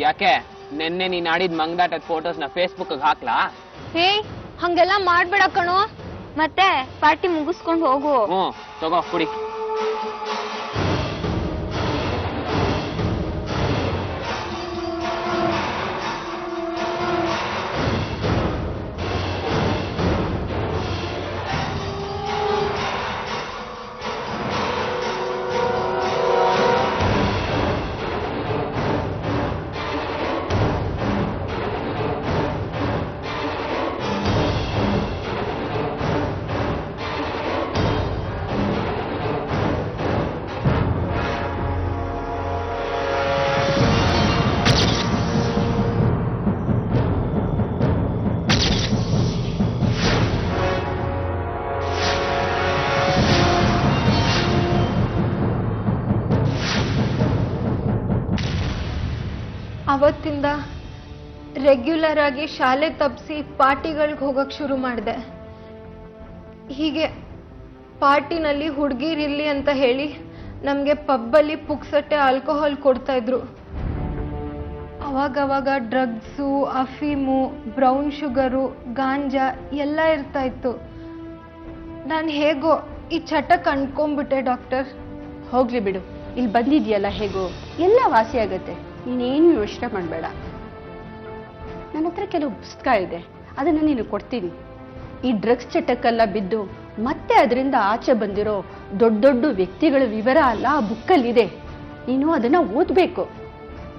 ಯಾಕೆ? ನೆನ್ನೆ ನೀನ್ ಆಡಿದ್ ಮಂಗ್ದಾಟದ ಫೋಟೋಸ್ನ ಫೇಸ್ಬುಕ್ ಹಾಕ್ಲಾ? ಹಂಗೆಲ್ಲ ಮಾಡ್ಬೇಡ ಕಣೋ. ಮತ್ತೆ ಪಾರ್ಟಿ ಮುಗಿಸ್ಕೊಂಡು ಹೋಗು. ತಗೋ ಕುಡಿ. ಅವತ್ತಿಂದ ರೆಗ್ಯುಲರ್ ಆಗಿ ಶಾಲೆ ತಪ್ಪಿಸಿ ಪಾರ್ಟಿಗಳಿಗೆ ಹೋಗಕ್ ಶುರು ಮಾಡಿದೆ. ಹೀಗೆ ಪಾರ್ಟಿನಲ್ಲಿ ಹುಡುಗಿರಿರ್ಲಿ ಅಂತ ಹೇಳಿ ನಮಗೆ ಪಬ್ಬಲ್ಲಿ ಪುಕ್ಸಟ್ಟೆ ಆಲ್ಕೋಹಾಲ್ ಕೊಡ್ತಾ ಇದ್ರು. ಅವಾಗವಾಗ ಡ್ರಗ್ಸು, ಅಫೀಮು, ಬ್ರೌನ್ ಶುಗರು, ಗಾಂಜಾ ಎಲ್ಲ ಇರ್ತಾ ಇತ್ತು. ನಾನು ಹೇಗೋ ಈ ಚಟಕ್ಕೆ ಅಂದ್ಕೊಂಡ್ಬಿಟ್ಟೆ ಡಾಕ್ಟರ್. ಹೋಗ್ಲಿ ಬಿಡು, ಇಲ್ಲಿ ಬಂದಿದ್ಯಲ್ಲ, ಹೇಗೋ ಎಲ್ಲ ವಾಸಿ ಆಗತ್ತೆ. ನೀನೇನು ಯೋಚನೆ ಮಾಡಬೇಡ. ನನ್ನ ಹತ್ರ ಕೆಲವು ಪುಸ್ತಕ ಇದೆ, ಅದನ್ನು ನೀನು ಕೊಡ್ತೀನಿ. ಈ ಡ್ರಗ್ಸ್ ಚಟಕ್ಕೆಲ್ಲ ಬಿದ್ದು ಮತ್ತೆ ಅದರಿಂದ ಆಚೆ ಬಂದಿರೋ ದೊಡ್ಡ ದೊಡ್ಡ ವ್ಯಕ್ತಿಗಳ ವಿವರ ಅಲ್ಲ ಆ ಬುಕ್ಕಲ್ಲಿದೆ. ನೀನು ಅದನ್ನ ಓದಬೇಕು.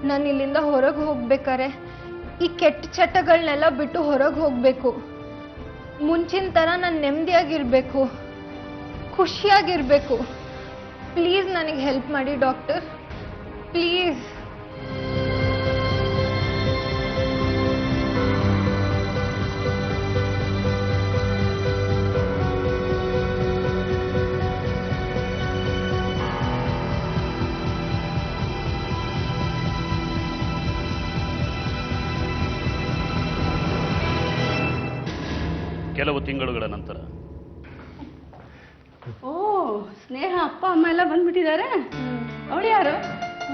ನಾನು ಇಲ್ಲಿಂದ ಹೊರಗೆ ಹೋಗ್ಬೇಕಾರೆ ಈ ಕೆಟ್ಟ ಚಟಗಳನ್ನೆಲ್ಲ ಬಿಟ್ಟು ಹೊರಗೆ ಹೋಗ್ಬೇಕು. ಮುಂಚಿನ ಥರ ನಾನು ನೆಮ್ಮದಿಯಾಗಿರ್ಬೇಕು, ಖುಷಿಯಾಗಿರ್ಬೇಕು. ಪ್ಲೀಸ್ ನನಗೆ ಹೆಲ್ಪ್ ಮಾಡಿ ಡಾಕ್ಟರ್, ಪ್ಲೀಸ್. ಕೆಲವು ತಿಂಗಳುಗಳ ನಂತರ. ಓ, ಸ್ನೇಹ ಅಪ್ಪ ಅಮ್ಮ ಎಲ್ಲ ಬಂದ್ಬಿಟ್ಟಿದ್ದಾರೆ. ಅವಳು ಯಾರು?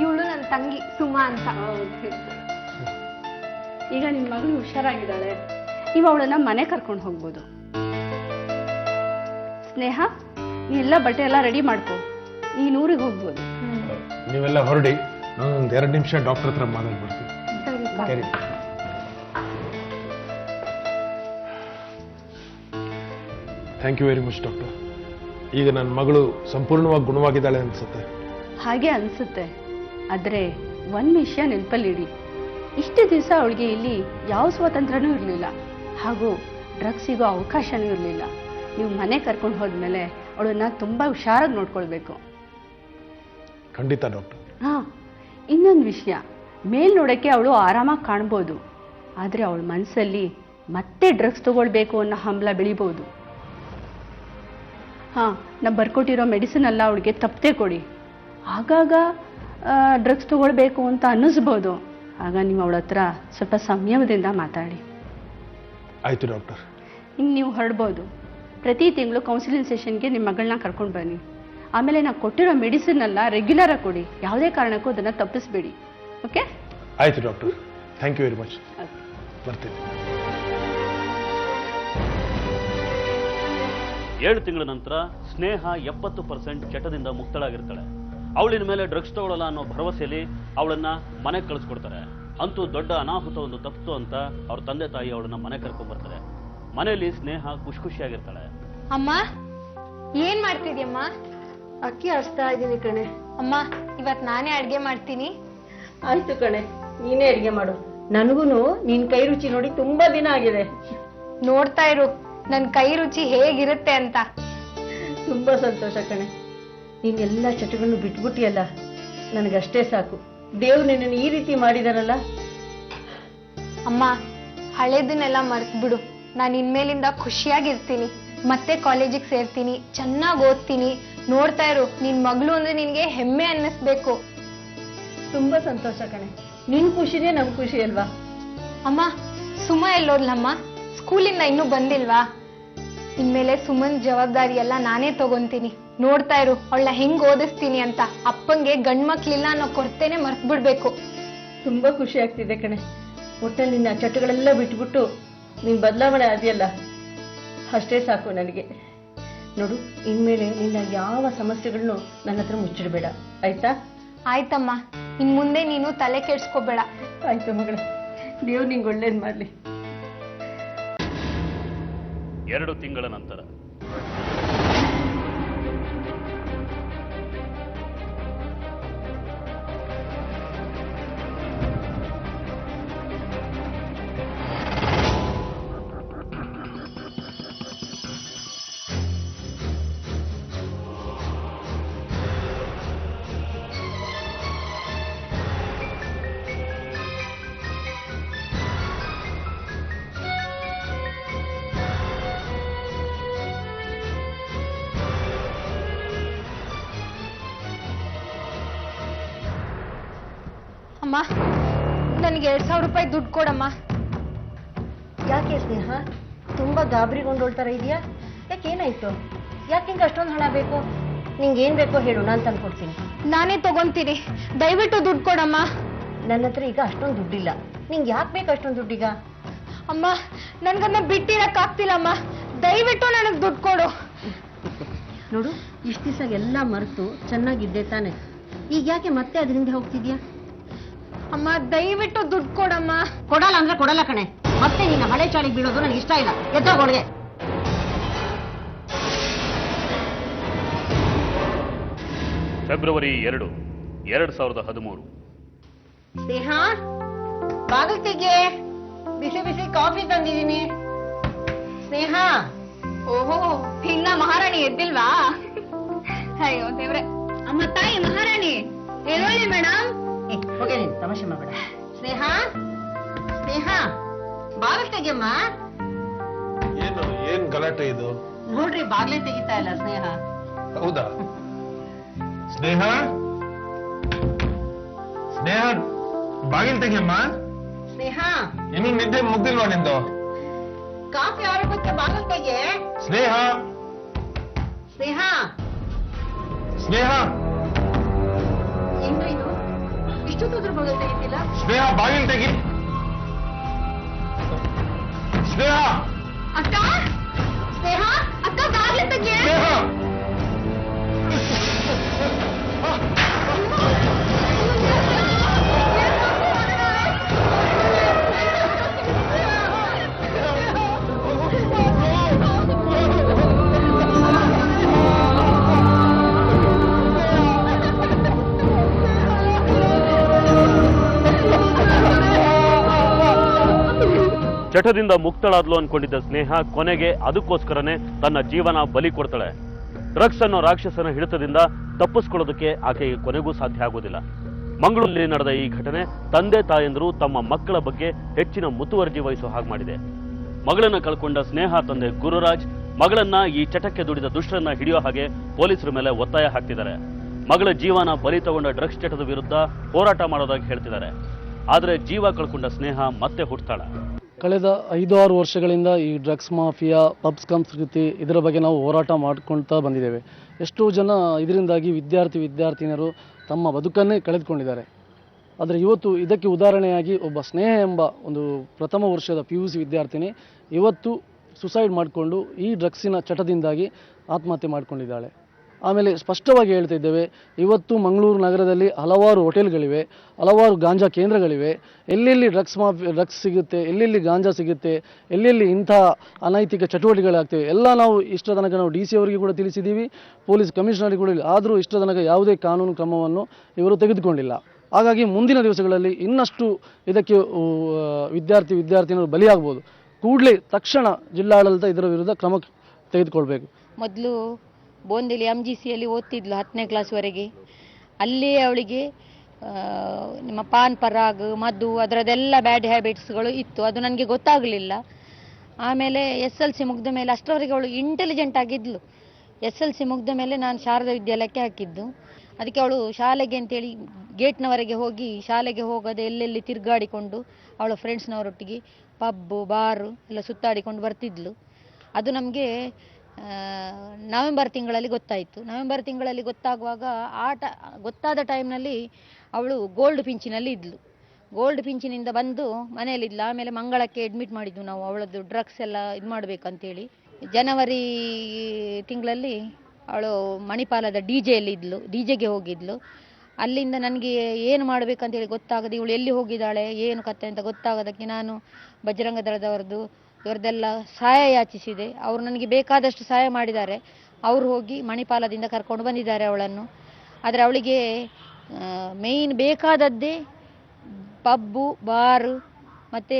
ಇವಳು ನನ್ನ ತಂಗಿ ಸುಮಾ ಅಂತ. ಈಗ ನಿನ್ ಮಗಳು ಹುಷಾರಾಗಿದ್ದಾಳೆ, ನೀವು ಅವಳನ್ನ ಮನೆ ಕರ್ಕೊಂಡು ಹೋಗ್ಬೋದು. ಸ್ನೇಹ, ನೀ ಎಲ್ಲ ಬಟ್ಟೆ ಎಲ್ಲ ರೆಡಿ ಮಾಡ್ಕೊ, ಈ ಊರಿಗೆ ಹೋಗ್ಬೋದು. ನೀವೆಲ್ಲ ಹೊರಡಿ, ನಾನೊಂದು 2 ನಿಮಿಷ ಡಾಕ್ಟರ್ ಹತ್ರ ಮಾತಾಡ್ಬಿಡ್ತೀನಿ. Thank you very much doctor. ಈಗ ನನ್ನ ಮಗಳು ಸಂಪೂರ್ಣವಾಗಿ ಗುಣವಾಗಿದ್ದಾಳೆ ಅನ್ಸುತ್ತೆ. ಹಾಗೆ ಅನ್ಸುತ್ತೆ, ಆದ್ರೆ ಒಂದ್ ವಿಷಯ ನೆನಪಲ್ಲಿಡಿ, ಇಷ್ಟು ದಿವಸ ಅವಳಿಗೆ ಇಲ್ಲಿ ಯಾವ ಸ್ವಾತಂತ್ರ್ಯನೂ ಇರಲಿಲ್ಲ, ಹಾಗೂ ಡ್ರಗ್ಸ್ ಸಿಗೋ ಅವಕಾಶನೂ ಇರಲಿಲ್ಲ. ನೀವು ಮನೆ ಕರ್ಕೊಂಡು ಹೋದ್ಮೇಲೆ ಅವಳನ್ನ ತುಂಬಾ ಹುಷಾರಾಗಿ ನೋಡ್ಕೊಳ್ಬೇಕು. ಖಂಡಿತ ಡಾಕ್ಟರ್. ಹಾ, ಇನ್ನೊಂದು ವಿಷಯ, ಮೇಲ್ ನೋಡಕ್ಕೆ ಅವಳು ಆರಾಮಾಗಿ ಕಾಣ್ಬೋದು, ಆದ್ರೆ ಅವಳ ಮನಸ್ಸಲ್ಲಿ ಮತ್ತೆ ಡ್ರಗ್ಸ್ ತಗೊಳ್ಬೇಕು ಅನ್ನೋ ಹಂಬಲ ಬೆಳಿಬಹುದು. ಹಾ, ನಾ ಬರ್ಕೊಟ್ಟಿರೋ ಮೆಡಿಸಿನ್ ಎಲ್ಲ ಅವಳಿಗೆ ತಪ್ಪದೆ ಕೊಡಿ. ಆಗಾಗ ಡ್ರಗ್ಸ್ ತಗೊಳ್ಬೇಕು ಅಂತ ಅನ್ನಿಸ್ಬೋದು, ಆಗ ನೀವು ಅವಳ ಹತ್ರ ಸ್ವಲ್ಪ ಸಂಯಮದಿಂದ ಮಾತಾಡಿ. ಆಯ್ತು ಡಾಕ್ಟರ್. ಹಿಂಗೆ ನೀವು ಹೊರಡ್ಬೋದು. ಪ್ರತಿ ತಿಂಗಳು ಕೌನ್ಸಿಲಿಂಗ್ ಸೆಷನ್ಗೆ ನಿಮ್ಮ ಮಗಳನ್ನ ಕರ್ಕೊಂಡು ಬನ್ನಿ. ಆಮೇಲೆ ನಾವು ಕೊಟ್ಟಿರೋ ಮೆಡಿಸಿನ್ ಎಲ್ಲ ರೆಗ್ಯುಲರಾಗಿ ಕೊಡಿ, ಯಾವುದೇ ಕಾರಣಕ್ಕೂ ಅದನ್ನು ತಪ್ಪಿಸ್ಬೇಡಿ. ಓಕೆ? ಆಯ್ತು doctor. Thank you very much. ಬರ್ತೀನಿ. 7 ತಿಂಗಳ ನಂತರ ಸ್ನೇಹ 70% ಚಟದಿಂದ ಮುಕ್ತಳಾಗಿರ್ತಾಳೆ. ಅವಳಿನ ಮೇಲೆ ಡ್ರಗ್ಸ್ ತಗೊಳ್ಳಲ್ಲ ಅನ್ನೋ ಭರವಸೆಯಲ್ಲಿ ಅವಳನ್ನ ಮನೆಗೆ ಕಳಿಸ್ಕೊಡ್ತಾರೆ. ಅಂತೂ ದೊಡ್ಡ ಅನಾಹುತ ಒಂದು ತಪ್ಪಿತು ಅಂತ ಅವ್ರ ತಂದೆ ತಾಯಿ ಅವಳನ್ನ ಮನೆ ಕರ್ಕೊಂಡ್ ಬರ್ತಾರೆ. ಮನೆಯಲ್ಲಿ ಸ್ನೇಹ ಖುಷಿಯಾಗಿರ್ತಾಳೆ. ಅಮ್ಮ, ಏನ್ ಮಾಡ್ತಿದ್ಯಮ್ಮ? ಅಕ್ಕಿ ಹಚ್ತಾ ಇದ್ದೀನಿ ಕಣೆ. ಅಮ್ಮ, ಇವತ್ ನಾನೇ ಅಡ್ಗೆ ಮಾಡ್ತೀನಿ. ಆಯ್ತು ಕಣೆ, ನೀನೇ ಅಡಿಗೆ ಮಾಡು. ನನಗೂನು ನಿನ್ ಕೈ ರುಚಿ ನೋಡಿ ತುಂಬಾ ದಿನ ಆಗಿದೆ. ನೋಡ್ತಾ ಇರು ನನ್ ಕೈ ರುಚಿ ಹೇಗಿರುತ್ತೆ ಅಂತ. ತುಂಬಾ ಸಂತೋಷ ಕಣೆ. ನೀನ್ ಎಲ್ಲಾ ಚಟಗಳನ್ನು ಬಿಟ್ಬಿಟ್ಟಿಯಲ್ಲ, ನನಗಷ್ಟೇ ಸಾಕು. ದೇವ್ರು ನಿನ್ನನ್ನು ಈ ರೀತಿ ಮಾಡಿದಾರಲ್ಲ. ಅಮ್ಮ, ಹಳೇದನ್ನೆಲ್ಲ ಮರ್ತ್ ಬಿಡು. ನಾನು ಇನ್ಮೇಲಿಂದ ಖುಷಿಯಾಗಿರ್ತೀನಿ. ಮತ್ತೆ ಕಾಲೇಜಿಗೆ ಸೇರ್ತೀನಿ, ಚೆನ್ನಾಗಿ ಓದ್ತೀನಿ. ನೋಡ್ತಾ ಇರು, ನಿನ್ ಮಗಳು ಅಂದ್ರೆ ನಿನ್ಗೆ ಹೆಮ್ಮೆ ಅನ್ನಿಸ್ಬೇಕು. ತುಂಬಾ ಸಂತೋಷ ಕಣೆ. ನಿನ್ ಖುಷಿನೇ ನಮ್ ಖುಷಿ ಅಲ್ವಾ? ಅಮ್ಮ, ಸುಮ ಎಲ್ಲೋದ್ಲಮ್ಮ? ಸ್ಕೂಲಿಂದ ಇನ್ನೂ ಬಂದಿಲ್ವಾ? ಇನ್ಮೇಲೆ ಸುಮನ್ ಜವಾಬ್ದಾರಿ ಎಲ್ಲ ನಾನೇ ತಗೊಂತೀನಿ. ನೋಡ್ತಾ ಇರು ಅವಳನ್ನ ಹೆಂಗ್ ಓದಿಸ್ತೀನಿ ಅಂತ. ಅಪ್ಪಂಗೆ ಗಂಡ್ ಮಕ್ಳಿಲ್ಲ ಅನ್ನೋ ಕೊರತೆನೆ ಮರ್ತ್ ಬಿಡ್ಬೇಕು. ತುಂಬಾ ಖುಷಿ ಆಗ್ತಿದೆ ಕಣೆ. ಒಟ್ಟಲ್ಲಿ ನಿನ್ನ ಚಟಗಳೆಲ್ಲ ಬಿಟ್ಬಿಟ್ಟು ನೀನ್ ಬದಲಾವಣೆ ಆದಿಯಲ್ಲ, ಅಷ್ಟೇ ಸಾಕು ನನಗೆ. ನೋಡು, ಇನ್ಮೇಲೆ ನಿನ್ನ ಯಾವ ಸಮಸ್ಯೆಗಳನ್ನು ನನ್ನ ಹತ್ರ ಮುಚ್ಚಿಡ್ಬೇಡ, ಆಯ್ತಾ? ಆಯ್ತಮ್ಮ, ಇನ್ ಮುಂದೆ ನೀನು ತಲೆ ಕೆಡ್ಸ್ಕೋಬೇಡ. ಆಯ್ತು ಮಗಳೇ, ದೇವ್ರು ನಿಂಗೆ ಒಳ್ಳೇದ್ ಮಾಡ್ಲಿ. 2 ತಿಂಗಳ ನಂತರ. ಅಮ್ಮ, ನನಗೆ 2,000 ರೂಪಾಯಿ ದುಡ್ಡು ಕೊಡಮ್ಮ. ಯಾಕೆ ಸ್ನೇಹ ತುಂಬಾ ಗಾಬರಿಗೊಂಡೋಳ್ತಾರ ಇದೆಯಾ? ಯಾಕೆ ಏನಾಯ್ತು? ಯಾಕೆ ನಿಂಗೆ ಅಷ್ಟೊಂದು ಹಣ ಬೇಕು? ನಿಂಗೆ ಏನ್ ಬೇಕೋ ಹೇಳು, ನಾನು ತಂದು ಕೊಡ್ತೀನಿ. ನಾನೇ ತಗೊಂತೀನಿ, ದಯವಿಟ್ಟು ದುಡ್ಡು ಕೊಡಮ್ಮ. ನನ್ನ ಹತ್ರ ಈಗ ಅಷ್ಟೊಂದು ದುಡ್ಡಿಲ್ಲ. ನಿಂಗೆ ಯಾಕೆ ಬೇಕು ಅಷ್ಟೊಂದು ದುಡ್ಡೀಗ? ಅಮ್ಮ, ನನ್ಗನ್ನ ಬಿಟ್ಟಿರಕ್ ಆಗ್ತಿಲ್ಲಮ್ಮ, ದಯವಿಟ್ಟು ನನಗೆ ದುಡ್ಡು ಕೊಡು. ನೋಡು, ಇಷ್ಟು ದಿವಸ ಎಲ್ಲ ಮರೆತು ಚೆನ್ನಾಗಿದ್ದೆ ತಾನೆ, ಈಗ ಯಾಕೆ ಮತ್ತೆ ಅದರಿಂದ ಹೋಗ್ತಿದ್ಯಾ? ಅಮ್ಮ, ದಯವಿಟ್ಟು ದುಡ್ಡು ಕೊಡಮ್ಮ. ಕೊಡಲ್ಲ ಅಂದ್ರೆ ಕೊಡಲ್ಲ ಕಣೆ. ಮತ್ತೆ ನಿನ್ನ ಹಳೆ ಚಾಳಿಗೆ ಬೀಳೋದು ನನಗೆ ಇಷ್ಟ ಇಲ್ಲ. ಎದ್ದೋಗೊಳಗೆ. ಫೆಬ್ರವರಿ 2, 2013. ಸ್ನೇಹ, ಬಾಗಿಲು ತೆಗೆ, ಬಿಸಿ ಬಿಸಿ ಕಾಫಿ ತಂದಿದ್ದೀನಿ. ಸ್ನೇಹ. ಓಹೋ, ಇನ್ನ ಮಹಾರಾಣಿ ಎದ್ದಿಲ್ವಾ? ಅಯ್ಯೋ ದೇವ್ರೆ. ಅಮ್ಮ ತಾಯಿ ಮಹಾರಾಣಿ ಎಲ್ಲಿ ಮೇಡಮ್? ಹೋಗಿ ನೀನು ತಮಾಷೆ ಮಾಡಬೇಡ. ಸ್ನೇಹ, ಸ್ನೇಹ, ಬಾಗಿಲು ತೆಗೆಯಮ್ಮ. ಏನ್ ಗಲಾಟೆ ಇದು? ನೋಡ್ರಿ, ಬಾಗ್ಲೇ ತೆಗಿತಾ ಇಲ್ಲ ಸ್ನೇಹ. ಹೌದಾ? ಸ್ನೇಹ, ಸ್ನೇಹ, ಬಾಗಿಲು ತೆಗಿಯಮ್ಮ. ಸ್ನೇಹ, ಇನ್ನು ನಿದ್ದೆ ಮುಗ್ದಿಲ್ವಾ ನಿಂದು? ಕಾಫಿ ಆರೋಗ್ಯಕ್ಕೆ ಬಾಗಿಲು ತೆಗೆ. ಸ್ನೇಹ ಸ್ನೇಹ ಸ್ನೇಹ ಏನ್ರಿ ಇದು ಇಷ್ಟೊತ್ತಾದ್ರೂ ಬಾಗಿಲು ತೆಗಿತಿಲ್ಲ? ಸ್ನೇಹ ಬಾಗಿಲು ತೆಗಿ. ಸ್ನೇಹ ಅಕ್ಕ ಸ್ನೇಹ ಅಕ್ಕ ಬಾಗಿಲು ತೆಗೆ. ಸ್ನೇಹ ಚಟದಿಂದ ಮುಕ್ತಳಾದ್ಲು ಅನ್ಕೊಂಡಿದ್ದ ಸ್ನೇಹ ಕೊನೆಗೆ ಅದಕ್ಕೋಸ್ಕರನೇ ತನ್ನ ಜೀವನ ಬಲಿ ಕೊಡ್ತಾಳೆ. ಡ್ರಗ್ಸ್ ಅನ್ನೋ ರಾಕ್ಷಸನ ಹಿಡಿತದಿಂದ ತಪ್ಪಿಸ್ಕೊಳ್ಳೋದಕ್ಕೆ ಆಕೆಗೆ ಕೊನೆಗೂ ಸಾಧ್ಯ ಆಗೋದಿಲ್ಲ. ಮಂಗಳೂರಿನಲ್ಲಿ ನಡೆದ ಈ ಘಟನೆ ತಂದೆ ತಾಯಂದಿರು ತಮ್ಮ ಮಕ್ಕಳ ಬಗ್ಗೆ ಹೆಚ್ಚಿನ ಮುತುವರ್ಜಿ ವಹಿಸೋ ಹಾಗೆ ಮಾಡಿದೆ. ಮಗಳನ್ನ ಕಳ್ಕೊಂಡ ಸ್ನೇಹ ತಂದೆ ಗುರುರಾಜ್ ಮಗಳನ್ನ ಈ ಚಟಕ್ಕೆ ದುಡಿದ ದುಷ್ಟರನ್ನ ಹಿಡಿಯೋ ಹಾಗೆ ಪೊಲೀಸರ ಮೇಲೆ ಒತ್ತಾಯ ಹಾಕ್ತಿದ್ದಾರೆ. ಮಗಳ ಜೀವನ ಬಲಿ ತಗೊಂಡ ಡ್ರಗ್ಸ್ ಚಟದ ವಿರುದ್ಧ ಹೋರಾಟ ಮಾಡೋದಾಗಿ ಹೇಳ್ತಿದ್ದಾರೆ. ಆದರೆ ಜೀವ ಕಳ್ಕೊಂಡ ಸ್ನೇಹ ಮತ್ತೆ ಹುಟ್ತಾಳ. ಕಳೆದ 5-6 ವರ್ಷಗಳಿಂದ ಈ ಡ್ರಗ್ಸ್ ಮಾಫಿಯಾ, ಪಬ್ಸ್ ಸಂಸ್ಕೃತಿ ಇದರ ಬಗ್ಗೆ ನಾವು ಹೋರಾಟ ಮಾಡ್ಕೊಳ್ತಾ ಬಂದಿದ್ದೇವೆ. ಎಷ್ಟೋ ಜನ ಇದರಿಂದಾಗಿ ವಿದ್ಯಾರ್ಥಿನಿಯರು ತಮ್ಮ ಬದುಕನ್ನೇ ಕಳೆದುಕೊಂಡಿದ್ದಾರೆ. ಆದರೆ ಇವತ್ತು ಇದಕ್ಕೆ ಉದಾಹರಣೆಯಾಗಿ ಒಬ್ಬ ಸ್ನೇಹ ಎಂಬ ಒಂದು ಪ್ರಥಮ ವರ್ಷದ PUC ವಿದ್ಯಾರ್ಥಿನಿ ಇವತ್ತು ಸುಸೈಡ್ ಮಾಡಿಕೊಂಡು ಈ ಡ್ರಗ್ಸಿನ ಚಟದಿಂದಾಗಿ ಆತ್ಮಹತ್ಯೆ ಮಾಡಿಕೊಂಡಿದ್ದಾಳೆ. ಆಮೇಲೆ ಸ್ಪಷ್ಟವಾಗಿ ಹೇಳ್ತಾ ಇದ್ದೇವೆ, ಇವತ್ತು ಮಂಗಳೂರು ನಗರದಲ್ಲಿ ಹಲವಾರು ಹೋಟೆಲ್ಗಳಿವೆ, ಹಲವಾರು ಗಾಂಜಾ ಕೇಂದ್ರಗಳಿವೆ. ಎಲ್ಲೆಲ್ಲಿ ಡ್ರಗ್ಸ್ ಸಿಗುತ್ತೆ, ಎಲ್ಲೆಲ್ಲಿ ಗಾಂಜಾ ಸಿಗುತ್ತೆ, ಎಲ್ಲೆಲ್ಲಿ ಇಂಥ ಅನೈತಿಕ ಚಟುವಟಿಕೆಗಳಾಗ್ತವೆ ಎಲ್ಲ ನಾವು ಇಷ್ಟ ತನಕ ನಾವು DC ಅವರಿಗೆ ಕೂಡ ತಿಳಿಸಿದ್ದೀವಿ, ಪೊಲೀಸ್ ಕಮಿಷನರಿಗೆ ಕೂಡ. ಆದರೂ ಇಷ್ಟ ತನಕ ಯಾವುದೇ ಕಾನೂನು ಕ್ರಮವನ್ನು ಇವರು ತೆಗೆದುಕೊಂಡಿಲ್ಲ. ಹಾಗಾಗಿ ಮುಂದಿನ ದಿವಸಗಳಲ್ಲಿ ಇನ್ನಷ್ಟು ಇದಕ್ಕೆ ವಿದ್ಯಾರ್ಥಿನಿಯರು ಬಲಿಯಾಗ್ಬೋದು. ಕೂಡಲೇ ತಕ್ಷಣ ಜಿಲ್ಲಾಡಳಿತ ಇದರ ವಿರುದ್ಧ ಕ್ರಮ ತೆಗೆದುಕೊಳ್ಬೇಕು. ಮೊದಲು ಬೋಂದಿಲಿ MGCಯಲ್ಲಿ ಓದ್ತಿದ್ಲು 10ನೇ ಕ್ಲಾಸ್ವರೆಗೆ. ಅಲ್ಲಿ ಅವಳಿಗೆ ನಿಮ್ಮ ಪಾನ್ ಪರಾಗ್, ಮದ್ದು ಅದರದೆಲ್ಲ ಬ್ಯಾಡ್ ಹ್ಯಾಬಿಟ್ಸ್ಗಳು ಇತ್ತು. ಅದು ನನಗೆ ಗೊತ್ತಾಗಲಿಲ್ಲ. ಆಮೇಲೆ SLC ಮುಗಿದ ಮೇಲೆ ಅಷ್ಟರವರೆಗೆ ಅವಳು ಇಂಟೆಲಿಜೆಂಟ್ ಆಗಿದ್ಲು. SLC ಮುಗಿದ ಮೇಲೆ ನಾನು ಶಾರದಾ ವಿದ್ಯಾಲಯಕ್ಕೆ ಹಾಕಿದ್ದು. ಅದಕ್ಕೆ ಅವಳು ಶಾಲೆಗೆ ಅಂತೇಳಿ ಗೇಟ್ನವರೆಗೆ ಹೋಗಿ ಶಾಲೆಗೆ ಹೋಗದೆ ಎಲ್ಲೆಲ್ಲಿ ತಿರುಗಾಡಿಕೊಂಡು ಅವಳ ಫ್ರೆಂಡ್ಸ್ನವರೊಟ್ಟಿಗೆ ಪಬ್ಬು ಬಾರು ಎಲ್ಲ ಸುತ್ತಾಡಿಕೊಂಡು ಬರ್ತಿದ್ಲು. ಅದು ನಮಗೆ ನವೆಂಬರ್ ತಿಂಗಳಲ್ಲಿ ಗೊತ್ತಾಯಿತು. ನವೆಂಬರ್ ತಿಂಗಳಲ್ಲಿ ಗೊತ್ತಾಗುವಾಗ ಗೊತ್ತಾದ ಟೈಮ್ನಲ್ಲಿ ಅವಳು ಗೋಲ್ಡ್ ಪಿಂಚಿನಲ್ಲಿ ಇದ್ಲು. ಗೋಲ್ಡ್ ಪಿಂಚಿನಿಂದ ಬಂದು ಮನೆಯಲ್ಲಿದ್ಲು. ಆಮೇಲೆ ಮಂಗಳಕ್ಕೆ ಅಡ್ಮಿಟ್ ಮಾಡಿದ್ವು ನಾವು, ಅವಳದ್ದು ಡ್ರಗ್ಸ್ ಎಲ್ಲ ಇದು ಮಾಡಬೇಕಂತೇಳಿ. ಜನವರಿ ತಿಂಗಳಲ್ಲಿ ಅವಳು ಮಣಿಪಾಲದ DJಯಲ್ಲಿ ಇದ್ಲು, DJಗೆ ಹೋಗಿದ್ಲು. ಅಲ್ಲಿಂದ ನನಗೆ ಏನು ಮಾಡಬೇಕಂತೇಳಿ ಗೊತ್ತಾಗದೆ ಇವಳು ಎಲ್ಲಿ ಹೋಗಿದ್ದಾಳೆ ಏನು ಕತೆ ಅಂತ ಗೊತ್ತಾಗೋದಕ್ಕೆ ನಾನು ಬಜರಂಗ ದಳದವರದ್ದು ಇವರದೆಲ್ಲ ಸಹಾಯ ಯಾಚಿಸಿದೆ. ಅವರು ನನಗೆ ಬೇಕಾದಷ್ಟು ಸಹಾಯ ಮಾಡಿದ್ದಾರೆ. ಅವರು ಹೋಗಿ ಮಣಿಪಾಲದಿಂದ ಕರ್ಕೊಂಡು ಬಂದಿದ್ದಾರೆ ಅವಳನ್ನು. ಆದರೆ ಅವಳಿಗೆ ಮೇಯ್ನ್ ಬೇಕಾದದ್ದೇ ಪಬ್ಬು ಬಾರು ಮತ್ತು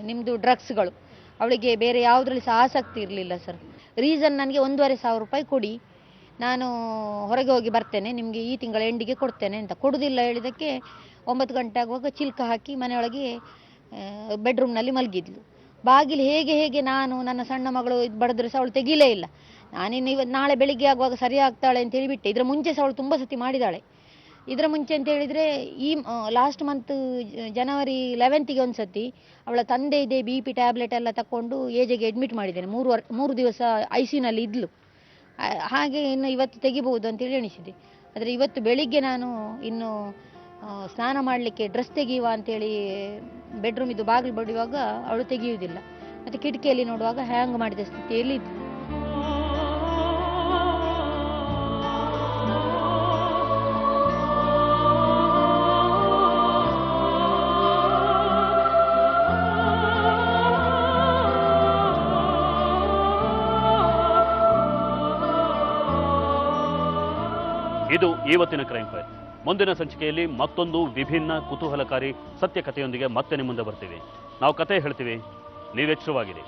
ನಿಮ್ಮದು ಡ್ರಗ್ಸ್ಗಳು. ಅವಳಿಗೆ ಬೇರೆ ಯಾವುದರಲ್ಲಿ ಸಹ ಆಸಕ್ತಿ ಇರಲಿಲ್ಲ ಸರ್. ರೀಸನ್ ನನಗೆ 1,500 ರೂಪಾಯಿ ಕೊಡಿ, ನಾನು ಹೊರಗೆ ಹೋಗಿ ಬರ್ತೇನೆ, ನಿಮಗೆ ಈ ತಿಂಗಳ ಎಂಡಿಗೆ ಕೊಡ್ತೇನೆ ಅಂತ. ಕೊಡುವುದಿಲ್ಲ ಹೇಳಿದ್ದಕ್ಕೆ 9 ಗಂಟೆ ಆಗುವಾಗ ಚಿಲ್ಕ ಹಾಕಿ ಮನೆಯೊಳಗೆ ಬೆಡ್ರೂಮ್ನಲ್ಲಿ ಮಲಗಿದ್ಲು. ಬಾಗಿಲು ಹೇಗೆ ನಾನು ನನ್ನ ಸಣ್ಣ ಮಗಳು ಬಡಿದ್ರೆ ಸಹ ಅವಳು ತೆಗೀಲೇ ಇಲ್ಲ. ನಾನಿನ್ನು ನಾಳೆ ಬೆಳಿಗ್ಗೆ ಆಗುವಾಗ ಸರಿ ಆಗ್ತಾಳೆ ಅಂತ ಹೇಳಿಬಿಟ್ಟೆ. ಇದರ ಮುಂಚೆ ಸಹ ಅವಳು ತುಂಬ ಸತಿ ಮಾಡಿದ್ದಾಳೆ. ಇದರ ಮುಂಚೆ ಅಂತ ಹೇಳಿದರೆ ಈ ಲಾಸ್ಟ್ ಮಂತ್ ಜನವರಿ 11ಗೆ ಒಂದು ಸತಿ ಅವಳ ತಂದೆ ಇದೆ BP ಟ್ಯಾಬ್ಲೆಟ್ ಎಲ್ಲ ತಗೊಂಡು ಏಜೆಗೆ ಅಡ್ಮಿಟ್ ಮಾಡಿದ್ದೇನೆ. 3 ದಿವಸ ICUನಲ್ಲಿ ಇದ್ಲು. ಹಾಗೆ ಇನ್ನು ಇವತ್ತು ತೆಗಿಬಹುದು ಅಂತೇಳಿ ಎಣಿಸಿದೆ. ಆದರೆ ಇವತ್ತು ಬೆಳಿಗ್ಗೆ ನಾನು ಇನ್ನು ಸ್ನಾನ ಮಾಡಲಿಕ್ಕೆ ಡ್ರೆಸ್ ತೆಗೆಯುವ ಅಂತೇಳಿ ಬೆಡ್ರೂಮ್ ಇದು ಬಾಗಿಲು ಬಡಿಯುವಾಗ ಅವಳು ತೆಗೆಯುವುದಿಲ್ಲ. ಮತ್ತು ಕಿಟಕಿಯಲ್ಲಿ ನೋಡುವಾಗ ಹ್ಯಾಂಗ್ ಮಾಡಿದ ಸ್ಥಿತಿಯಲ್ಲಿ ಇದ್ಲು. ಇದು ಇವತ್ತಿನ ಕ್ರೈಮ್ ಫೈಲ್. ಮುಂದಿನ ಸಂಚಿಕೆಯಲ್ಲಿ ಮತ್ತೊಂದು ವಿಭಿನ್ನ ಕುತೂಹಲಕಾರಿ ಸತ್ಯ ಕಥೆಯೊಂದಿಗೆ ಮತ್ತೆ ನಿಮ್ಮ ಮುಂದೆ ಬರ್ತೀವಿ. ನಾವು ಕತೆ ಹೇಳ್ತೀವಿ, ನೀವೆಚ್ಚರವಾಗಿರಿ.